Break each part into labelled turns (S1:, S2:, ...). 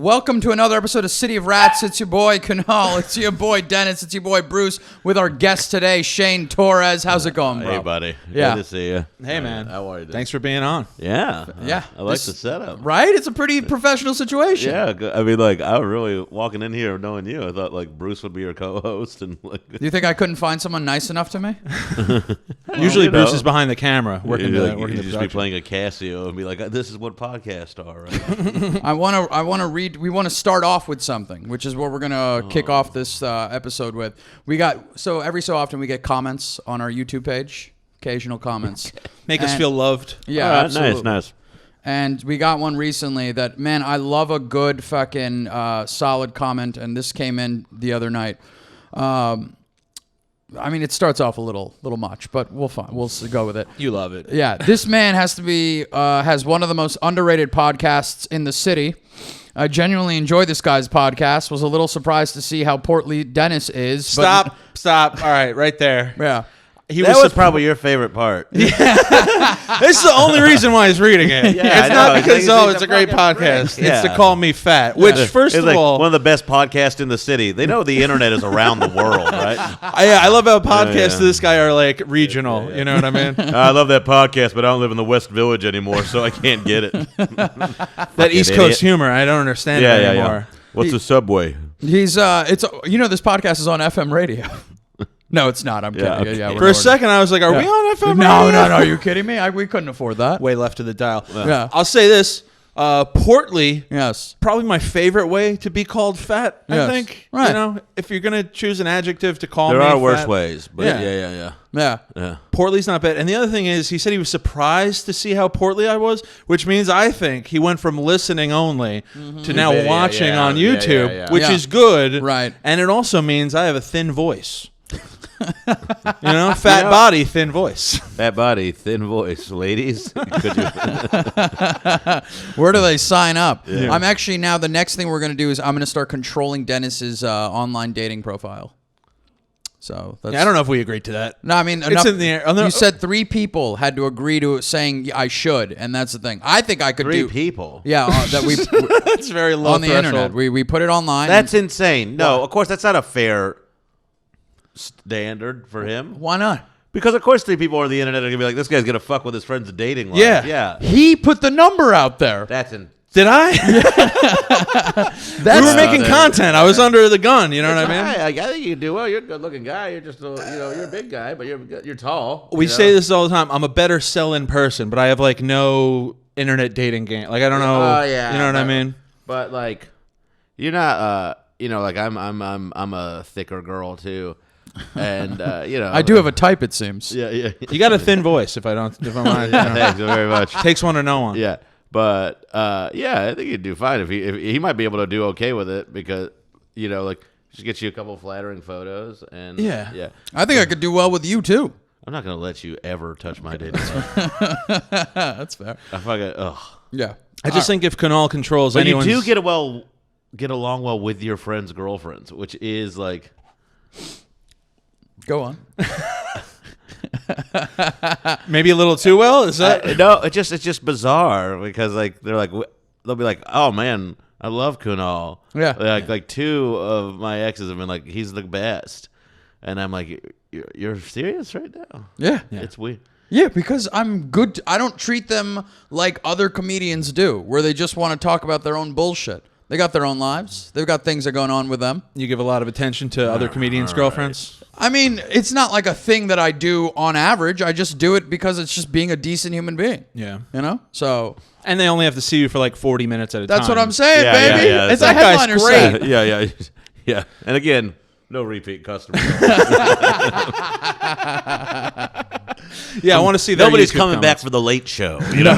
S1: Welcome to another episode of City of Rats. It's your boy Kunal. It's your boy Dennis. It's your boy Bruce with our guest today, Shane Torres. How's it going, bro?
S2: Hey, buddy.
S1: Yeah.
S2: Good to see you.
S3: Hey, man.
S2: How are you?
S3: Thanks for being on.
S2: Yeah.
S1: Yeah.
S2: I like the setup.
S1: Right? It's a pretty professional situation.
S2: Yeah. I mean, like, I was really walking in here knowing you. I thought, like, Bruce would be your co-host. And like,
S1: Do you think I couldn't find someone nice enough to me?
S3: Usually
S2: you know.
S3: Bruce is behind the camera working
S2: you'd
S3: the
S2: just be
S3: production.
S2: playing a Casio and be like, this is what podcasts are, right?
S1: I want to read. We want to start off with something, which is what we're gonna kick off this episode with. Every so often we get comments on our YouTube page, occasional comments.
S3: Make us feel loved.
S1: Yeah,
S2: All right,
S1: absolutely.
S2: Nice.
S1: And we got one recently that, man, I love a good fucking solid comment, and this came in the other night. I mean, it starts off a little much, but we'll go with it.
S3: You love it.
S1: Yeah, this man has one of the most underrated podcasts in the city. I genuinely enjoy this guy's podcast. Was a little surprised to see how portly Dennis is.
S3: Stop. All right, right there.
S1: Yeah.
S2: That was probably your favorite part.
S3: This is the only reason why he's reading it.
S2: Yeah,
S3: it's not because,
S2: He's
S3: it's a great podcast.
S2: Yeah.
S3: It's to call me fat, which, first
S2: It's
S3: of
S2: like
S3: all,
S2: one of the best podcasts in the city. They know the internet is around the world, right?
S3: I love how podcasts
S2: Yeah.
S3: to this guy are like regional. You know what I mean?
S2: I love that podcast, but I don't live in the West Village anymore, so I can't get it.
S3: That East
S2: idiot.
S3: Coast humor, I don't understand it anymore.
S2: What's a subway?
S1: He's this podcast is on FM radio. No, it's not. I'm kidding.
S2: okay.
S1: Yeah, we're
S3: For a second, I was like, are we on FM
S1: No,
S3: radio?
S1: are you kidding me? We couldn't afford that.
S3: Way left of the dial.
S1: Yeah.
S3: I'll say this. Portly,
S1: Yes.
S3: probably my favorite way to be called fat,
S1: Yes.
S3: I think.
S1: Right.
S3: You know, if you're going to choose an adjective to call me
S2: There are
S3: fat,
S2: worse ways, but
S3: Yeah.
S1: Yeah.
S3: Portly's not bad. And the other thing is, he said he was surprised to see how portly I was, which means I think he went from listening only to now
S2: Yeah,
S3: watching on
S2: yeah,
S3: YouTube,
S2: yeah.
S3: which
S1: Yeah.
S3: is good.
S1: Right.
S3: And it also means I have a thin voice. Fat body, thin voice.
S2: Fat body, thin voice, ladies. Could you?
S1: Where do they sign up?
S2: Yeah.
S1: I'm actually now. The next thing we're going to do is I'm going to start controlling Dennis's online dating profile. So that's,
S3: I don't know if we agreed to that.
S1: No, I mean,
S3: It's in the air.
S1: You said 3 people had to agree to saying I should, and that's the thing. I think I could
S2: 3
S1: do.
S2: people.
S1: Yeah, that we
S3: That's very low
S1: on the
S3: threshold.
S1: internet. We put it online.
S2: That's insane. No, of course that's not a fair standard for him.
S1: Why not?
S2: Because of course 3 people on the internet are gonna be like, this guy's gonna fuck with his friend's dating life.
S3: Yeah.
S1: He put the number out there.
S2: That's
S3: Did I?
S1: That's
S3: We were making content. I was under the gun. You know what I mean?
S2: I think you do well. You're a good-looking guy. You're just, you're a big guy, but you're tall.
S3: We say this all the time. I'm a better sell in person, but I have like no internet dating game. Like I don't know.
S2: Oh yeah.
S3: You know what I mean?
S2: But like, you're not. Like I'm a thicker girl too, and
S1: I do have a type, it seems.
S2: Yeah.
S3: You got a thin voice. If I'm honest.
S2: Thanks very much.
S3: Takes one to know one.
S2: Yeah. But I think he'd do fine if he might be able to do okay with it because like just get you a couple flattering photos and
S3: Yeah.
S1: I think I could do well with you too.
S2: I'm not gonna let you ever touch my dating life.
S1: That's fair.
S2: I fucking
S1: Yeah.
S3: I just think if Kunal controls
S2: But
S3: anyone's...
S2: you do get along well with your friends' girlfriends, which is like
S1: Go on.
S3: maybe a little too well. Is that?
S2: no? It's just bizarre because like they'll be like, oh man, I love Kunal.
S1: Yeah.
S2: Like 2 of my exes have been like, he's the best, and I'm like, you're serious right now?
S1: Yeah.
S2: It's weird.
S1: Yeah, because I'm good. I don't treat them like other comedians do, where they just want to talk about their own bullshit. They got their own lives. They've got things that are going on with them.
S3: You give a lot of attention to other comedians' girlfriends.
S1: I mean, it's not like a thing that I do on average. I just do it because it's just being a decent human being.
S3: Yeah.
S1: You know? So
S3: And they only have to see you for like 40 minutes at a time.
S1: that's what I'm saying,
S2: Yeah,
S1: baby.
S2: yeah,
S1: It's a
S3: that guy's
S1: headliner
S3: great.
S1: set.
S2: Yeah. And again, no repeat customers.
S3: Yeah, I want to see that.
S2: Nobody's
S3: YouTube
S2: coming back
S3: comments.
S2: for the late show. You know?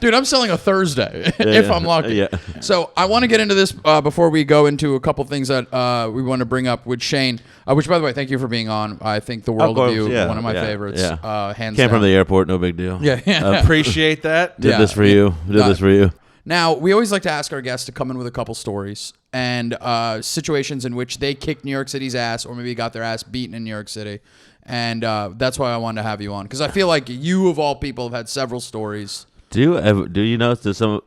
S1: Dude, I'm selling a Thursday if I'm lucky.
S2: Yeah.
S1: So I want to get into this before we go into a couple things that we want to bring up with Shane, which, by the way, thank you for being on. I think The World of You, one of my favorites, hands
S2: Came
S1: down.
S2: from the airport, no big deal.
S1: Yeah.
S3: Appreciate that.
S2: Did
S1: Yeah.
S2: this for you. Did this for you.
S1: Now, we always like to ask our guests to come in with a couple stories and situations in which they kicked New York City's ass or maybe got their ass beaten in New York City. And that's why I wanted to have you on, because I feel like you, of all people, have had several stories.
S2: Do you notice that some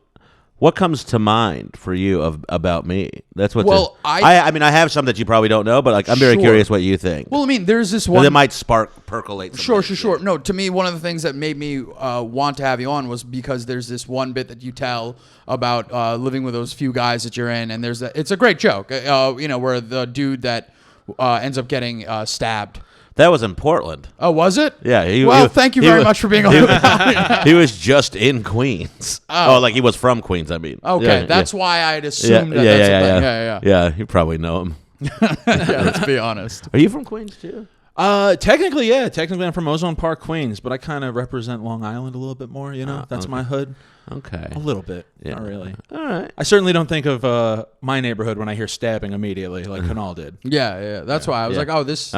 S2: what comes to mind for you about me? That's what.
S1: Well,
S2: I mean, I have some that you probably don't know, but like, I'm very
S1: Sure.
S2: curious what you think.
S1: Well, I mean, there's this
S2: 'Cause
S1: one.
S2: it might percolate.
S1: Sure. No, to me, one of the things that made me want to have you on was because there's this one bit that you tell about living with those few guys that you're in, and it's a great joke, where the dude that ends up getting stabbed.
S2: That was in Portland.
S1: Oh, was it?
S2: Yeah.
S1: Thank you very much for being on.
S2: He was just in Queens. Oh, like he was from Queens. I mean.
S1: Okay, that's why I'd assumed that's a thing. Yeah.
S2: Yeah, you probably know him.
S1: Yeah, let's be honest.
S2: Are you from Queens too?
S3: Technically, yeah. Technically, I'm from Ozone Park, Queens, but I kind of represent Long Island a little bit more. That's
S2: okay.
S3: my hood.
S2: Okay.
S3: A little bit.
S2: Yeah.
S3: Not really.
S2: All right.
S3: I certainly don't think of my neighborhood when I hear stabbing immediately, like Kunal did.
S1: Yeah. That's why I was like, oh, this.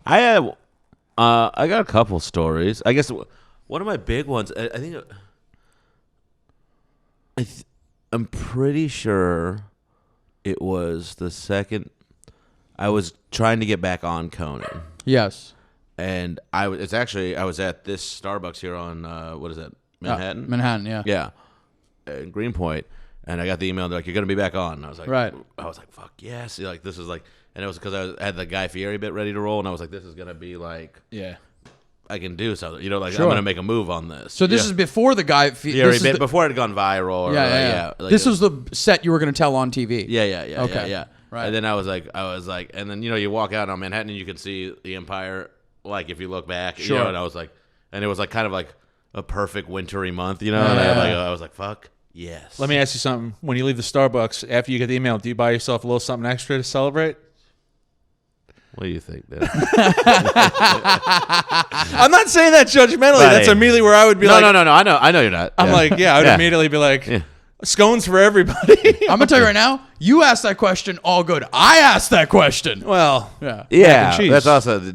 S2: I got a couple stories. I guess one of my big ones. I think. I'm pretty sure it was the second. I was trying to get back on Conan.
S1: Yes.
S2: And I was at this Starbucks here on what is that, Manhattan?
S1: Manhattan, yeah.
S2: Yeah, in Greenpoint, and I got the email like, you're gonna be back on. And I was like,
S1: right.
S2: I was like, fuck yes. Like this is like, and it was because I had the Guy Fieri bit ready to roll, and I was like, this is gonna be like,
S3: Yeah.
S2: I can do something. Like
S1: Sure.
S2: I'm gonna make a move on this.
S1: So this is before the Guy
S2: Fieri bit, before it had gone viral. Or,
S1: yeah.
S2: Like,
S1: this was the set you were gonna tell on TV.
S2: Yeah.
S1: Okay.
S2: Yeah.
S1: Right.
S2: And then I was like, and then you walk out on Manhattan and you can see the Empire. Like if you look back,
S1: sure.
S2: And I was like, and it was like kind of like a perfect wintry month, And
S1: Yeah.
S2: I was like, fuck yes.
S3: Let me ask you something. When you leave the Starbucks, after you get the email, do you buy yourself a little something extra to celebrate?
S2: What do you think, Dan?
S3: I'm not saying that judgmentally.
S2: Right.
S3: That's immediately where I would be
S2: No.
S3: I
S2: know you're not.
S3: I'm like, I would immediately be like, scones for everybody.
S1: I'm gonna tell you right now. You asked that question, all good. I asked that question.
S3: Well,
S1: Yeah.
S3: and cheese.
S2: That's also.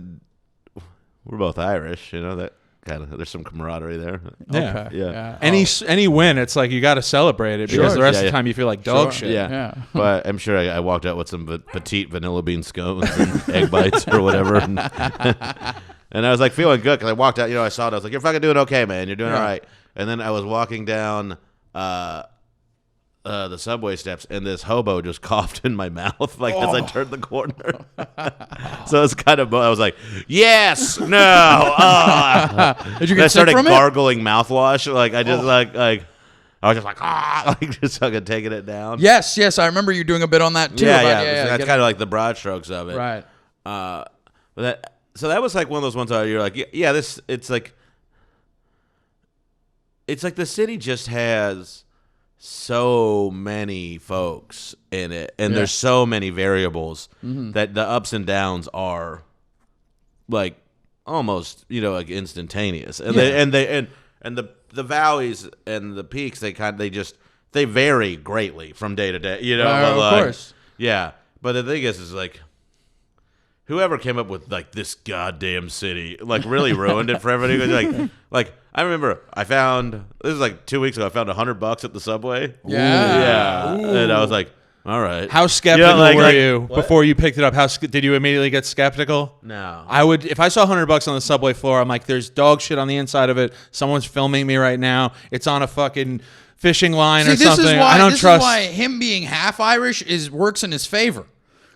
S2: We're both Irish, that kind of. There's some camaraderie there.
S3: Yeah.
S1: Okay.
S2: Yeah.
S3: Any win, it's like you got to celebrate it because
S1: Sure.
S3: the rest of
S2: Yeah,
S3: the time you feel like dog shit.
S2: Yeah. But I'm sure I walked out with some petite vanilla bean scones and egg bites or whatever. And I was like feeling good because I walked out, I saw it. I was like, you're fucking doing okay, man. You're doing all right. And then I was walking down the subway steps, and this hobo just coughed in my mouth as I turned the corner. So it's kind of, I was like, yes, no.
S1: Did you
S2: I
S1: get sick
S2: started
S1: from
S2: gargling mouthwash. I just I was just like just fucking taking it down.
S1: it? Yes. I remember you doing a bit on that too.
S2: Yeah. That's kind of like the broad strokes of it.
S1: Right.
S2: So that was like one of those ones where you're like, it's like the city just has so many folks in it, and there's so many variables that the ups and downs are like almost like instantaneous, and the valleys and the peaks they vary greatly from day to day.
S3: Of course.
S2: Yeah, but the thing is like, whoever came up with like this goddamn city really ruined it for everybody. Like I remember this is like 2 weeks ago. I found $100 at the subway.
S1: Yeah.
S2: And I was like, all right.
S3: How skeptical were you before you picked it up? Did you immediately get skeptical?
S2: No.
S3: I would, if I saw $100 on the subway floor, I'm like, there's dog shit on the inside of it. Someone's filming me right now. It's on a fucking fishing line or something. I don't trust.
S1: This is why him being half Irish works in his favor.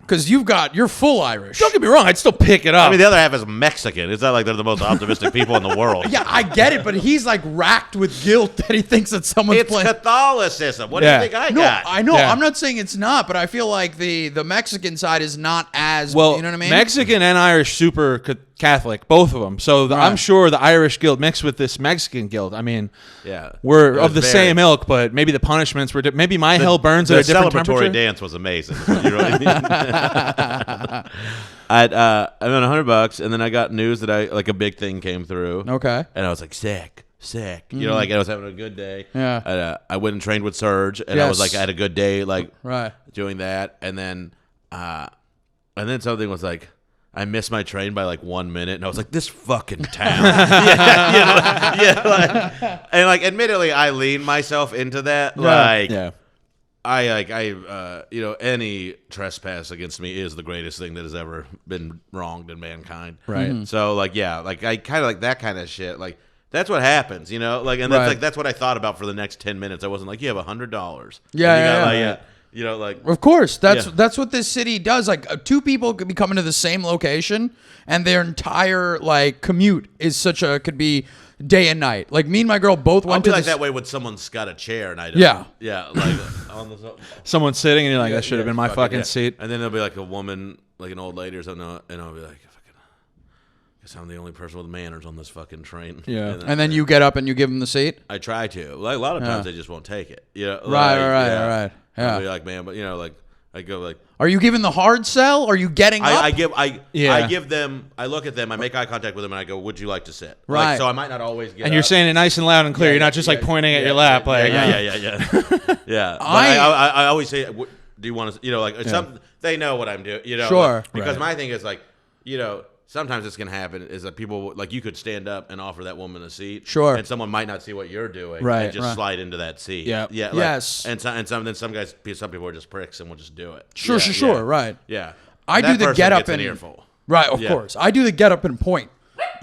S1: Because you're full Irish.
S3: Don't get me wrong, I'd still pick it up.
S2: I mean, the other half is Mexican. It's not like they're the most optimistic people in the world.
S1: Yeah, I get it, but he's like racked with guilt that he thinks that someone's
S2: It's
S1: playing.
S2: Catholicism. What do you think I got?
S1: I know.
S3: Yeah.
S1: I'm not saying it's not, but I feel like the Mexican side is not as
S3: well,
S1: you know what I mean?
S3: Mexican and Irish super Catholic, both of them. So I'm sure the Irish guild mixed with this Mexican guild. I mean, we're of the same ilk, but maybe the punishments were maybe my hell burns at a different temperature.
S2: The celebratory dance was amazing. You know what I mean? I won $100, and then I got news that a big thing came through.
S1: Okay.
S2: And I was like, sick. I was having a good day.
S1: Yeah.
S2: And, I went and trained with Serge, and I was like, I had a good day, doing that. And then something was like, I missed my train by 1 minute, and I was like, "This fucking town." And admittedly, I lean myself into that. Any trespass against me is the greatest thing that has ever been wronged in mankind.
S3: Right.
S2: So I kind of like that kind of shit. That's what happens, you know. Like, and that's like that's what I thought about for the next 10 minutes. I wasn't like, you have $100.
S1: Yeah.
S2: You know, like,
S1: of course, that's what this city does. Like, two people could be coming to the same location, and their entire like commute is could be day and night. Like, me and my girl both went to
S2: that way when someone's got a chair and I don't.
S1: Yeah,
S2: like on the
S3: someone's sitting and you're like, that should have been my fucking seat.
S2: And then there'll be like a woman, like an old lady or something, and I'll be like, I guess I'm the only person with manners on this fucking train.
S1: Yeah, and then you get up and you give them the seat.
S2: I try to. Like, a lot of times they just won't take it. You know,
S1: Right. Yeah.
S2: I'll be like, man, but you know, like I go like,
S1: are you giving the hard sell? Or are you getting up?
S2: I give them. I look at them. I make eye contact with them, and I go, "Would you like to sit?"
S1: Right.
S2: Like, so I might not always get.
S3: And you're saying it nice and loud and clear. You're not just like pointing at your lap.
S2: Yeah. But I always say, "Do you want to?" You know, like they know what I'm doing. You know,
S1: sure.
S2: Like, because my thing is like, you know. Sometimes it's going to happen is that people, like, you could stand up and offer that woman a seat.
S1: Sure.
S2: And someone might not see what you're doing.
S1: Right.
S2: And just slide into that seat.
S3: Yeah.
S2: Yeah. Like,
S1: yes.
S2: And some people are just pricks and will just do it.
S1: Sure. Right.
S2: Yeah.
S1: I do the get up and
S2: earful.
S1: Right. Of course. I do the get up and point.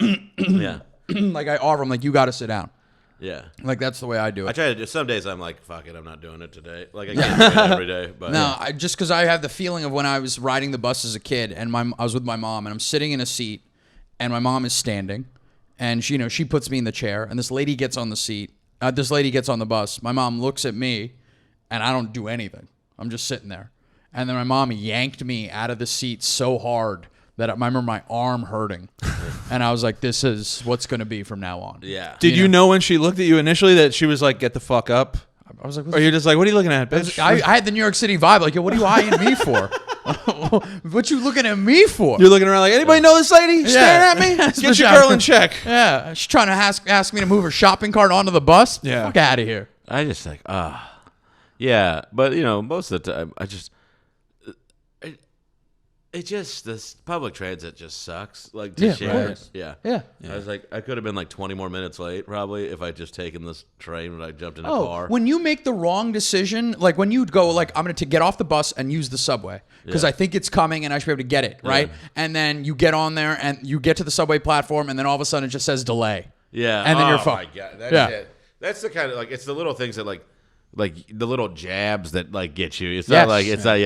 S2: Yeah.
S1: Like, I offer them, like, you got to sit down.
S2: Yeah.
S1: Like, that's the way I do it.
S2: I try to do. Some days I'm like, fuck it, I'm not doing it today. Like, I can't do it every day. But
S1: no, just because I have the feeling of when I was riding the bus as a kid and I was with my mom and I'm sitting in a seat and my mom is standing and she puts me in the chair and this lady gets on the seat. This lady gets on the bus. My mom looks at me and I don't do anything. I'm just sitting there. And then my mom yanked me out of the seat so hard that I remember my arm hurting. And I was like, this is what's going to be from now on.
S2: Yeah.
S3: Did you know when she looked at you initially that she was like, get the fuck up?
S1: I was like,
S3: or you're just like, what are you looking at, bitch?
S1: I had the New York City vibe. Like, yo, what are you eyeing me for? What you looking at me for?
S3: You're looking around like, anybody know this lady? Staring at me? Get your girl in check.
S1: Yeah. She's trying to ask me to move her shopping cart onto the bus.
S3: Yeah.
S1: Fuck out of here.
S2: I just like, yeah. But, you know, most of the time, this public transit just sucks. Like, to share. Yeah. I was like, I could have been like 20 more minutes late probably if I'd just taken this train when I jumped in a car.
S1: When you make the wrong decision, like when you go like, I'm going to get off the bus and use the subway because I think it's coming and I should be able to get it, right? And then you get on there and you get to the subway platform and then all of a sudden it just says delay.
S2: Yeah.
S1: And then you're fucked.
S2: Oh, my God. That's it. That's the kind of, like, it's the little things that, like the little jabs that, like, get you. It's not like, it's not,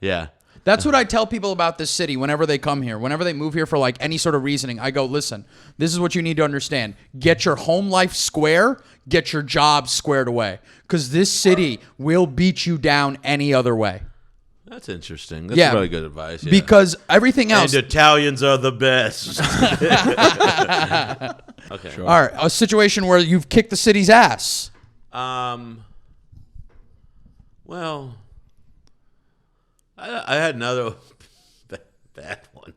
S2: Yeah.
S1: That's what I tell people about this city whenever they come here. Whenever they move here for like any sort of reasoning, I go, listen, this is what you need to understand. Get your home life square, get your job squared away. Because this city will beat you down any other way.
S2: That's interesting. That's really good advice. Yeah.
S1: Because everything else...
S2: And Italians are the best. Okay.
S1: Sure. All right. A situation where you've kicked the city's ass.
S2: Well... I had another bad one.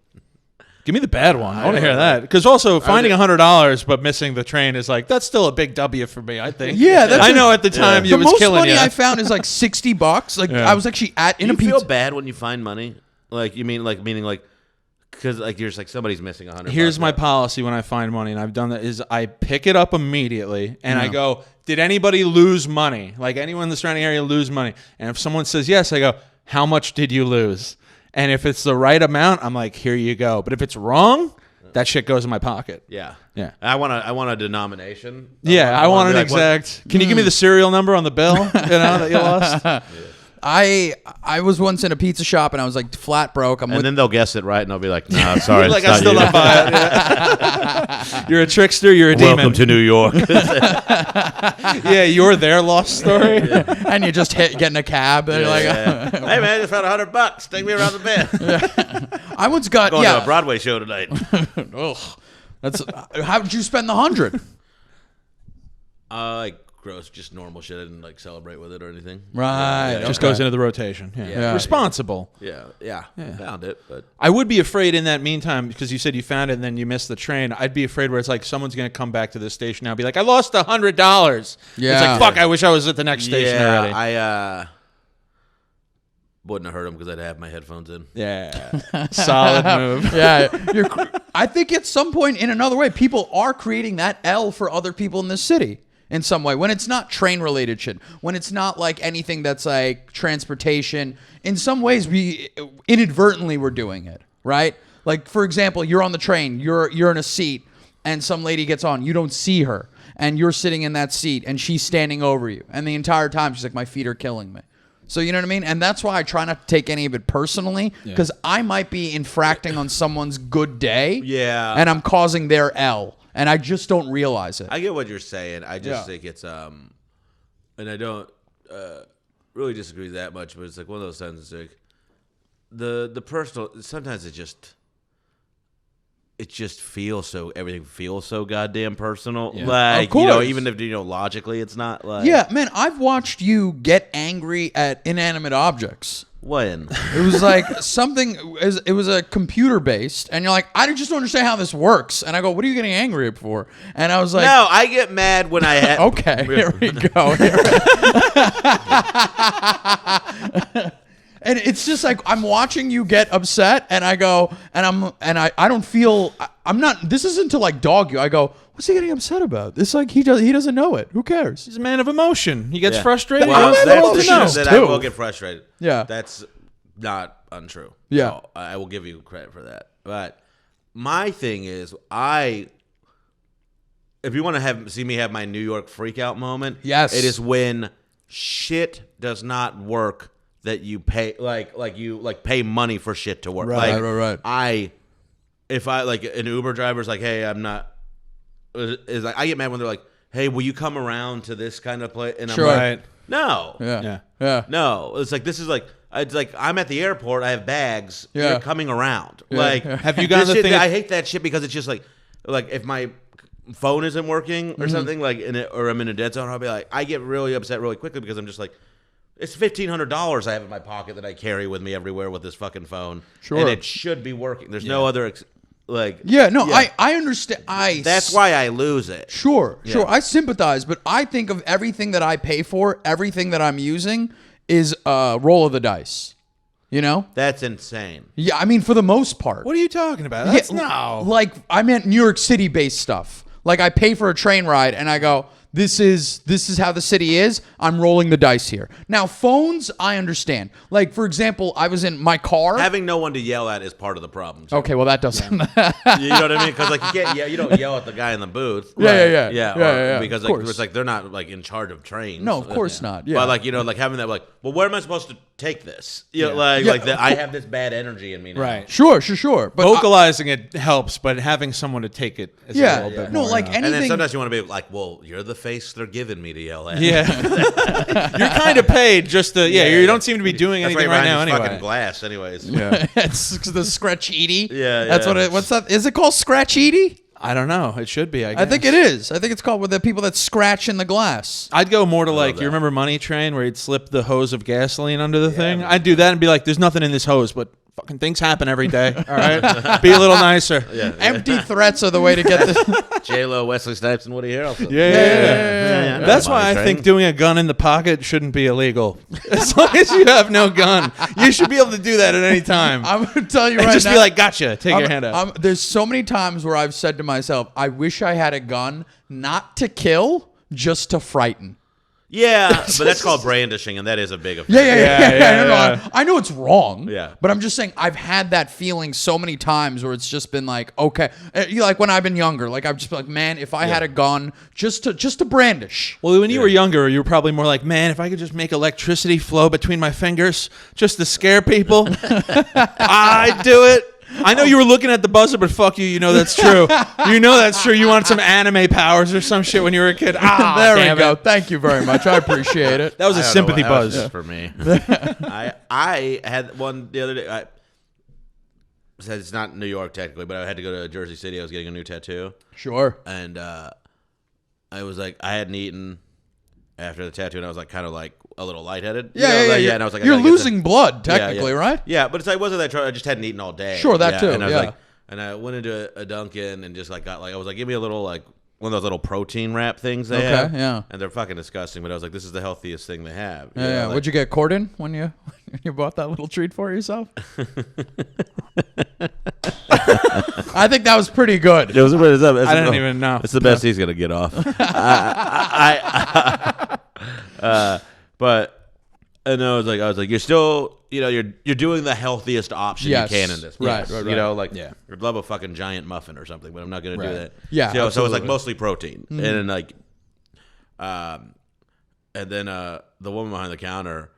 S3: Give me the bad one. I want to hear that. Because also finding $100 but missing the train is like, that's still a big W for me, I think.
S1: Yeah,
S3: I know at the time you was killing you.
S1: The most money I found is like $60. Like I was actually in a pizza.
S2: Do you feel bad when you find money? Like you mean like meaning like because like you're just like somebody's missing $100.
S3: Here's my policy when I find money, and I've done that, is I pick it up immediately and I go, did anybody lose money? Like anyone in the surrounding area lose money? And if someone says yes, I go, how much did you lose? And if it's the right amount, I'm like, here you go. But if it's wrong, that shit goes in my pocket.
S2: Yeah.
S3: I
S2: want a denomination.
S3: I want an exact. Can you give me the serial number on the bill? That you lost.
S1: I was once in a pizza shop and I was like flat broke.
S2: Then they'll guess it right and I'll be like, no, sorry.
S3: Like I still don't buy it. You're a trickster. You're a demon.
S2: Welcome to New York.
S3: Yeah, you're their lost story.
S1: And you just getting a cab. And you're like,
S2: hey man, I just found $100. Take me around the bed.
S1: I once got
S2: going to a Broadway show tonight.
S1: Ugh. How did you spend the $100?
S2: Like gross, just normal shit. I didn't like celebrate with it or anything.
S3: Right. Just goes into the rotation. Yeah. Responsible.
S2: Yeah. Found it, but
S3: I would be afraid in that meantime, because you said you found it and then you missed the train. I'd be afraid where it's like someone's going to come back to this station now and be like, I lost $100.
S1: Yeah.
S3: It's like, fuck, I wish I was at the next station already.
S2: I wouldn't have heard them because I'd have my headphones in.
S3: Yeah. Solid move.
S1: Yeah. I think at some point in another way, people are creating that L for other people in this city. In some way, when it's not train related shit, when it's not like anything that's like transportation, in some ways we inadvertently we're doing it, right? Like for example, you're on the train, you're in a seat, and some lady gets on, you don't see her, and you're sitting in that seat, and she's standing over you, and the entire time she's like, my feet are killing me. So you know what I mean? And that's why I try not to take any of it personally, because I might be infracting on someone's good day, and I'm causing their L, and I just don't realize it.
S2: I get what you're saying. I just think it's and I don't really disagree that much, but it's like one of those sentences like the personal. Sometimes it just feels so, everything feels so goddamn personal. Yeah. Like, you know, even if, you know, logically it's not like.
S1: Yeah, man, I've watched you get angry at inanimate objects.
S2: When?
S1: It was like it was a computer based, and you're like, I just don't understand how this works. And I go, what are you getting angry at for? And I was like,
S2: no, I get mad when I have.
S1: Okay, here we go. And it's just like I'm watching you get upset, and I go, and I don't feel, I'm not. This isn't to like dog you. I go, what's he getting upset about? It's like he doesn't know it. Who cares?
S3: He's a man of emotion. He gets frustrated.
S2: Well, that's the shit that I will get frustrated.
S1: Yeah,
S2: that's not untrue.
S1: Yeah,
S2: no, I will give you credit for that. But my thing is, if you want to see me have my New York freak out moment,
S1: yes,
S2: it is when shit does not work. That you pay you pay money for shit to work.
S1: Right.
S2: If I like an Uber driver's like, hey, I'm not. Is like I get mad when they're like, hey, will you come around to this kind of place? And I'm like, no,
S1: yeah,
S2: no. It's like this is like. It's like I'm at the airport. I have bags.
S1: Yeah.
S2: You're coming around.
S1: Yeah.
S2: Like,
S3: have you gotten the thing?
S2: I hate that shit because it's just like if my phone isn't working or something or I'm in a dead zone, I'll be like, I get really upset really quickly because I'm just like. It's $1,500 I have in my pocket that I carry with me everywhere with this fucking phone.
S1: Sure.
S2: And it should be working. There's no other,
S1: I understand.
S2: That's why I lose it.
S1: Sure. I sympathize, but I think of everything that I pay for, everything that I'm using is a roll of the dice. You know?
S2: That's insane.
S1: Yeah, I mean, for the most part.
S3: What are you talking about? That's no.
S1: Like, I meant New York City-based stuff. Like, I pay for a train ride, and I go... This is how the city is. I'm rolling the dice here. Now, phones, I understand. Like, for example, I was in my car.
S2: Having no one to yell at is part of the problem, too.
S1: Okay, well, that doesn't.
S2: Yeah. You know what I mean? Because, like, you can't yell. You don't yell at the guy in the booth.
S1: Yeah.
S2: Because, like, it's like they're not, like, in charge of trains.
S1: No, of course not. Yeah.
S2: But, like, you know, like, having that, like, well, where am I supposed to take this? You know, I have this bad energy in me now.
S3: Right.
S1: Sure. But
S3: vocalizing it helps, but having someone to take it is a little bit more.
S1: No, like anything.
S2: And then sometimes you want to be like, well, you're the face they're giving me to yell at.
S3: Yeah. You're kind of paid just to, you don't seem to be doing anything right now anyway.
S2: Fucking glass anyways.
S1: Yeah. It's the Scratch Edie.
S2: Yeah.
S1: That's what's that? Is it called Scratch Edie?
S3: I don't know. It should be, I guess.
S1: I think it is. I think it's called with the people that scratch in the glass.
S3: I'd go more to you remember Money Train where he'd slip the hose of gasoline under the thing? I'd do that and be like, there's nothing in this hose, but fucking things happen every day. All right? Be a little nicer.
S2: Yeah.
S1: Empty threats are the way to get this.
S2: J-Lo, Wesley Snipes, and Woody Harrelson.
S3: Yeah. That's why I think doing a gun in the pocket shouldn't be illegal. As long as you have no gun, you should be able to do that at any time.
S1: I'm going to tell you right now.
S3: Just be like, gotcha. Take your hand out.
S1: There's so many times where I've said to myself, I wish I had a gun not to kill, just to frighten.
S2: Yeah, but that's called brandishing, and that is a big offense.
S1: Yeah. I know it's wrong.
S2: Yeah.
S1: But I'm just saying I've had that feeling so many times where it's just been like, okay, like when I've been younger, like I've just been like, man, if I had a gun, just to brandish.
S3: Well, when you were younger, you were probably more like, man, if I could just make electricity flow between my fingers, just to scare people, I'd do it. I know you were looking at the buzzer, but fuck you. You know that's true. You know that's true. You wanted some anime powers or some shit when you were a kid.
S1: There we go. Thank you very much. I appreciate it.
S3: That was a sympathy buzz
S2: for me. I had one the other day. It's not New York technically, but I had to go to Jersey City. I was getting a new tattoo.
S1: Sure.
S2: And I was like, I hadn't eaten after the tattoo, and I was like, kind of like a little lightheaded.
S1: Yeah.
S2: And I was like,
S1: you're losing blood technically, right?
S2: Yeah, but it's like, it wasn't that trouble. I just hadn't eaten all day.
S1: Sure, that too.
S2: And I was like, and I went into a Dunkin' and just like got like, I was like, give me a little like one of those little protein wrap things they have.
S1: Yeah.
S2: And they're fucking disgusting, but I was like, this is the healthiest thing they have.
S1: Yeah.
S2: Like,
S1: What'd you get, Corden, when you bought that little treat for yourself? I think that was pretty good.
S2: I
S3: didn't even know.
S2: It's the best he's gonna get off. But And I was like, you're still, you're doing the healthiest option you can in this.
S1: Right.
S2: I'd love a fucking giant muffin or something, but I'm not going to do that.
S1: Yeah.
S2: So it's like mostly protein, and then and then the woman behind the counter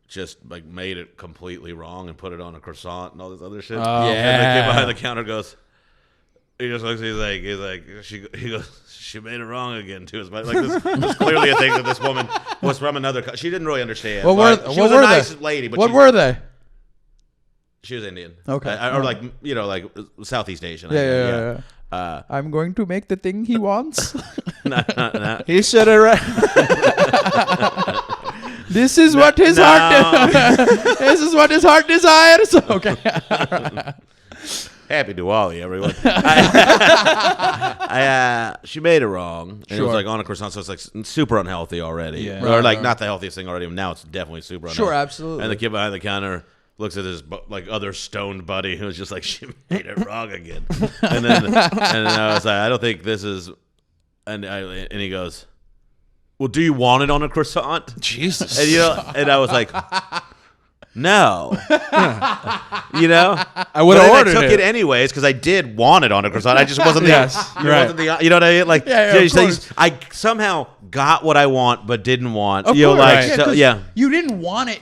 S2: just like made it completely wrong and put it on a croissant and all this other shit.
S1: Oh,
S2: And the kid behind the counter goes. He just looks. He's like, he goes. She made it wrong again too. Like this was clearly a thing that this woman was from another. She didn't really understand.
S1: She was
S2: a nice lady, but
S1: what were they?
S2: She was Indian.
S1: Okay,
S2: or like Southeast Asian.
S1: Yeah. I'm going to make the thing he wants.
S2: No.
S3: He said it right.
S1: This is what his heart. This is what his heart desires. Okay.
S2: Happy Diwali, everyone. She made it wrong. And it was like on a croissant, so it's like super unhealthy already.
S3: Yeah.
S2: Or like not the healthiest thing already. Now it's definitely super unhealthy.
S1: Sure, absolutely.
S2: And the kid behind the counter looks at his like other stoned buddy who's just like, she made it wrong again. and then I was like, I don't think this is. And he goes, well, do you want it on a croissant?
S3: Jesus.
S2: And and I was like, no.
S3: I
S2: But
S3: would have ordered
S2: I took it anyways because I did want it on a croissant. I just wasn't the.
S3: Yes, right.
S2: Wasn't the, you know what I mean? Like,
S1: of course.
S2: I somehow got what I want but didn't want.
S1: Of
S2: You know,
S1: course.
S2: like,
S1: Right.
S2: so,
S1: 'Cause
S2: yeah.
S1: You didn't want it.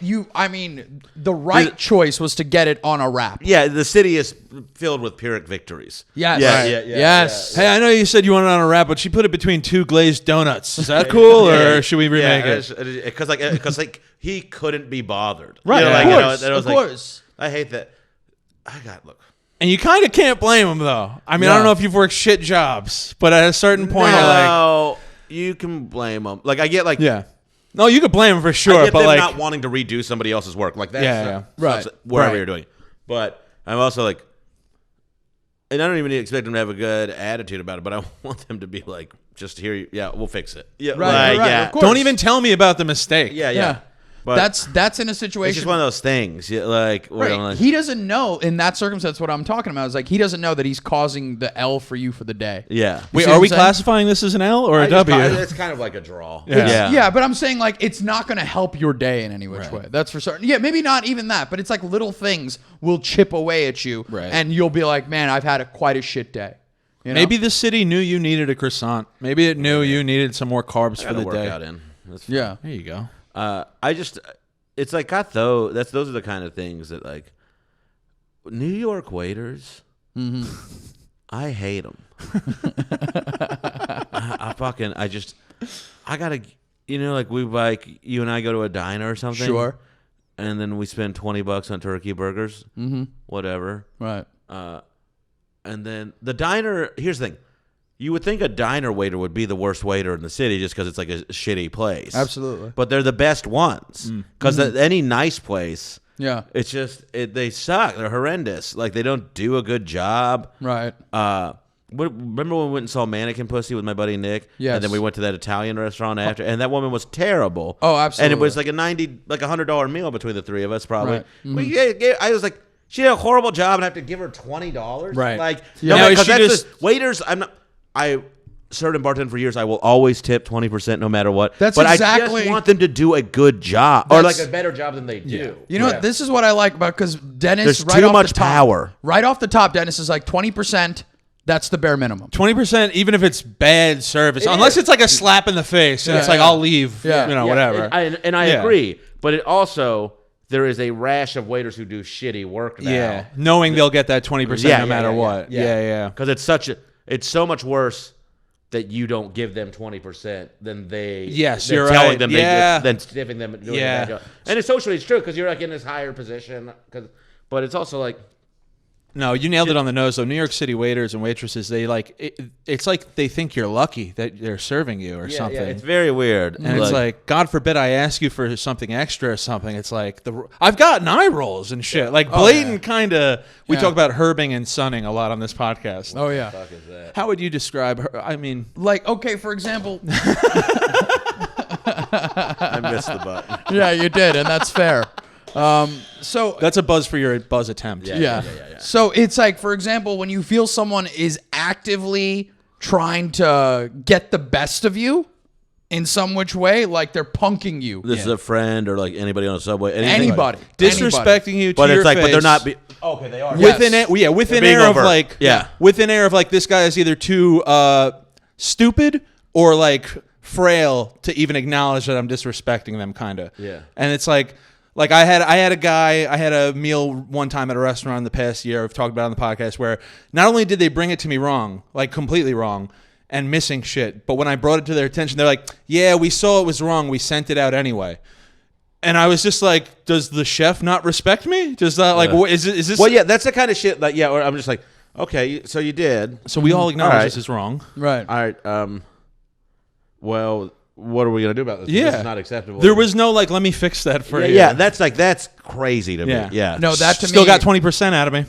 S1: The right choice was to get it on a wrap.
S2: Yeah, the city is filled with Pyrrhic victories.
S1: Yes.
S2: Yeah,
S1: Right.
S2: yeah.
S1: Yes.
S3: Hey, I know you said you wanted it on a wrap, but she put it between two glazed donuts. Is that cool, or should we remake it?
S2: Because he couldn't be bothered.
S3: Right.
S2: You know,
S3: Yeah.
S2: like,
S3: Of
S2: you know,
S1: course,
S2: and I was
S1: of
S2: like,
S1: course.
S2: I hate that. Look.
S3: And you kind of can't blame him, though. I mean, I
S1: No.
S3: don't know if you've worked shit jobs, but at a certain point, you're like,
S2: No, you can blame him. Like, I get like.
S3: yeah. No, you could blame him for
S2: I
S3: sure,
S2: get
S3: but
S2: them
S3: like,
S2: not wanting to redo somebody else's work. Like that's
S3: Yeah.
S1: Right.
S2: wherever
S3: Right.
S2: you're doing. But I'm also like, and I don't even expect them to have a good attitude about it, but I want them to be like, just here, yeah, we'll fix it. Yeah,
S1: Right,
S2: yeah,
S1: of course.
S3: don't even tell me about the mistake.
S2: yeah.
S1: Yeah.
S2: But
S1: That's in a
S2: it's
S1: situation.
S2: just one of those things. Yeah, like, where I'm
S1: Right.
S2: like,
S1: He doesn't know in that circumstance what I'm talking about. Is like he doesn't know that he's causing the L for you for the day.
S2: yeah.
S3: Wait,
S1: see
S3: are
S1: what
S3: we
S1: I'm saying?
S3: classifying this as an L or a W?
S2: It's kind of like a draw.
S3: Yeah.
S1: Yeah, but I'm saying like it's not going to help your day in any which way. That's for certain. Yeah, maybe not even that, but it's like little things will chip away at you,
S3: Right.
S1: and you'll be like, man, I've had quite a shit day. You know?
S3: Maybe the city knew you needed a croissant. Maybe it knew you needed some more carbs for
S2: Gotta
S3: the
S2: work
S3: day.
S2: out in. That's
S1: Yeah.
S3: There you go.
S2: it's like those are the kind of things that like New York waiters.
S1: Mm-hmm.
S2: I hate them. I gotta, like you and I go to a diner or something.
S1: Sure.
S2: And then we spend $20 on turkey burgers. Mm-hmm. Whatever.
S1: Right.
S2: And then the diner. Here's the thing. You would think a diner waiter would be the worst waiter in the city just because it's like a shitty place.
S1: Absolutely.
S2: But they're the best ones. Because any nice place,
S1: Yeah.
S2: it's just they suck. They're horrendous. Like they don't do a good job.
S1: Right.
S2: Remember when we went and saw Mannequin Pussy with my buddy Nick?
S1: Yes.
S2: And then we went to that Italian restaurant after, and that woman was terrible.
S1: Oh, absolutely.
S2: And it was like $100 meal between the three of us, probably.
S1: Right.
S2: I was like, she did a horrible job, and I have to give her $20.
S3: Right.
S2: Like,
S3: Yeah.
S2: no,
S3: Now,
S2: because
S3: she
S2: that's
S3: just-
S2: just waiters. I served and bartended for years. I will always tip 20% no matter what.
S1: That's
S2: but I
S1: exactly-
S2: just want them to do a good job, or like
S1: That's-
S2: a better job than they do.
S1: You know, this is what I like about because Dennis.
S2: There's
S1: right
S2: too
S1: off
S2: much
S1: the top,
S2: power.
S1: Right off the top, Dennis is like 20%. That's the bare minimum.
S3: 20%, even if it's bad service,
S2: It
S3: unless
S2: is.
S3: it's like a slap in the face, and it's like, I'll leave,
S1: Yeah.
S3: whatever.
S2: And I
S3: Yeah.
S2: agree, but it also there is a rash of waiters who do shitty work now.
S3: Yeah, knowing they'll get that 20% no matter what. Yeah.
S2: Because it's so much worse that you don't give them 20% than they.
S3: Yes,
S2: than
S3: you're
S2: telling
S3: right.
S2: them
S3: Yeah.
S2: than stiffing them and doing
S3: Yeah.
S2: a bad job. And it's socially it's true because you're like in this higher position. But it's also like.
S3: No, you nailed it on the nose, though. New York City waiters and waitresses, it's like they think you're lucky that they're serving you or something.
S2: Yeah, it's very weird.
S3: And it's like, God forbid I ask you for something extra or something. It's like, I've gotten eye rolls and shit. Like blatant kind of, we talk about herbing and sunning a lot on this podcast.
S1: Oh yeah.
S2: What the fuck is that?
S3: How would you describe her? I mean,
S1: Like okay, for example.
S2: I missed the button.
S1: Yeah, you did, and that's fair. So
S3: that's a buzz for your buzz attempt.
S1: yeah. So it's like, for example, when you feel someone is actively trying to get the best of you, in some which way, like they're punking you.
S2: This is a friend or like anybody on a subway.
S1: Anybody.
S3: Disrespecting you to
S2: but
S3: your
S2: it's like,
S3: face.
S2: but they're not. Okay, they are.
S3: Within air of
S2: overt.
S3: like, within air of like, this guy is either too stupid or like frail to even acknowledge that I'm disrespecting them, kind of.
S2: Yeah.
S3: And it's like I had a meal one time at a restaurant in the past year. I've talked about it on the podcast where not only did they bring it to me wrong, like completely wrong, and missing shit, but when I brought it to their attention, they're like, "Yeah, we saw it was wrong. We sent it out anyway." And I was just like, "Does the chef not respect me? Does that like is this?"
S2: Well, yeah, that's the kind of shit that or I'm just like, okay, so you did.
S3: So we all acknowledge this is wrong,
S1: right?
S2: All right. Well, what are we gonna do about this?
S3: Yeah,
S2: this is not acceptable.
S3: There was no like, let me fix that for you.
S2: Yeah, that's crazy to me. Yeah.
S1: No, that to
S3: still
S1: me
S3: got 20% out of me.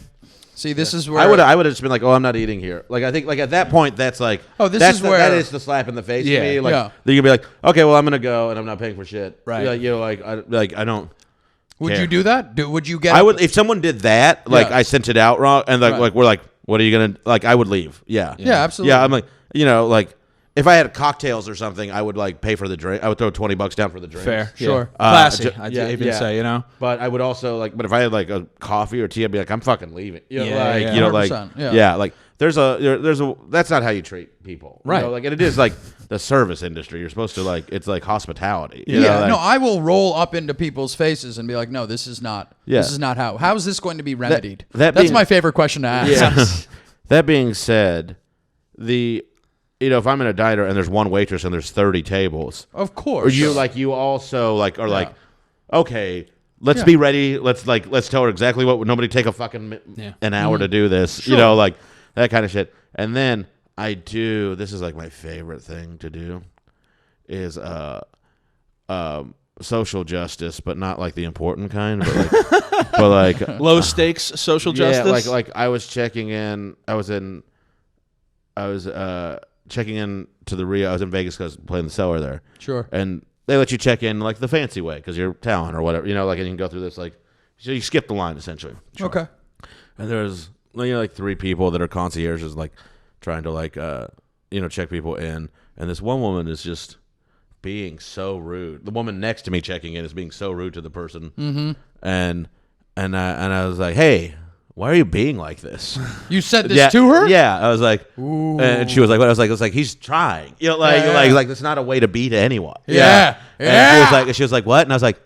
S1: See, this is where
S2: I would have just been like, "Oh, I'm not eating here." Like I think, like at that point, that's like, that is the slap in the face to me. Like then you'd be like, "Okay, well, I'm gonna go and I'm not paying for shit."
S3: Right?
S2: I don't.
S1: Would
S2: care.
S1: you do that? Would you get?
S2: I would if someone did that. Like I sent it out wrong, and like we're like, "What are you gonna like?" I would leave. Yeah.
S1: Yeah, absolutely.
S2: Yeah, I'm like, like. If I had cocktails or something, I would like pay for the drink. I would throw $20 down for the drink.
S3: Fair,
S1: sure,
S3: classy. I'd even say,
S2: But I would also like. But if I had like a coffee or tea, I'd be like, I'm fucking leaving. Like there's a. That's not how you treat people,
S3: right?
S2: Like, and it is like the service industry. You're supposed to like. It's like hospitality.
S1: No, I will roll up into people's faces and be like, no, this is not.
S2: Yeah.
S1: This is not how. How is this going to be remedied?
S2: That's
S1: my favorite question to ask.
S2: Yeah. That being said, if I'm in a diner and there's one waitress and there's 30 tables,
S1: of course,
S2: you also like are like, okay, let's be ready. Let's tell her exactly what. Nobody take a fucking an hour to do this.
S1: Sure.
S2: Like that kind of shit. And then I do. This is like my favorite thing to do, is social justice, but not like the important kind, but like
S3: low stakes social justice.
S2: Yeah, like I was checking in. I was checking in to the Rio. I was in Vegas because playing the Cellar there.
S1: Sure.
S2: And they let you check in like the fancy way because you're talent or whatever, like, and you can go through this like, so you skip the line essentially.
S1: Sure. Okay.
S2: And there's like 3 people that are concierges, like trying to like check people in, and this one woman is just being so rude. The woman next to me checking in is being so rude to the person, and I was like, hey. Why are you being like this?
S1: You said this to her?
S2: Yeah, I was like,
S1: ooh.
S2: And she was like, what? I was like, he's trying. Like that's not a way to be to anyone.
S1: Yeah.
S2: And she was like, what? And I was like,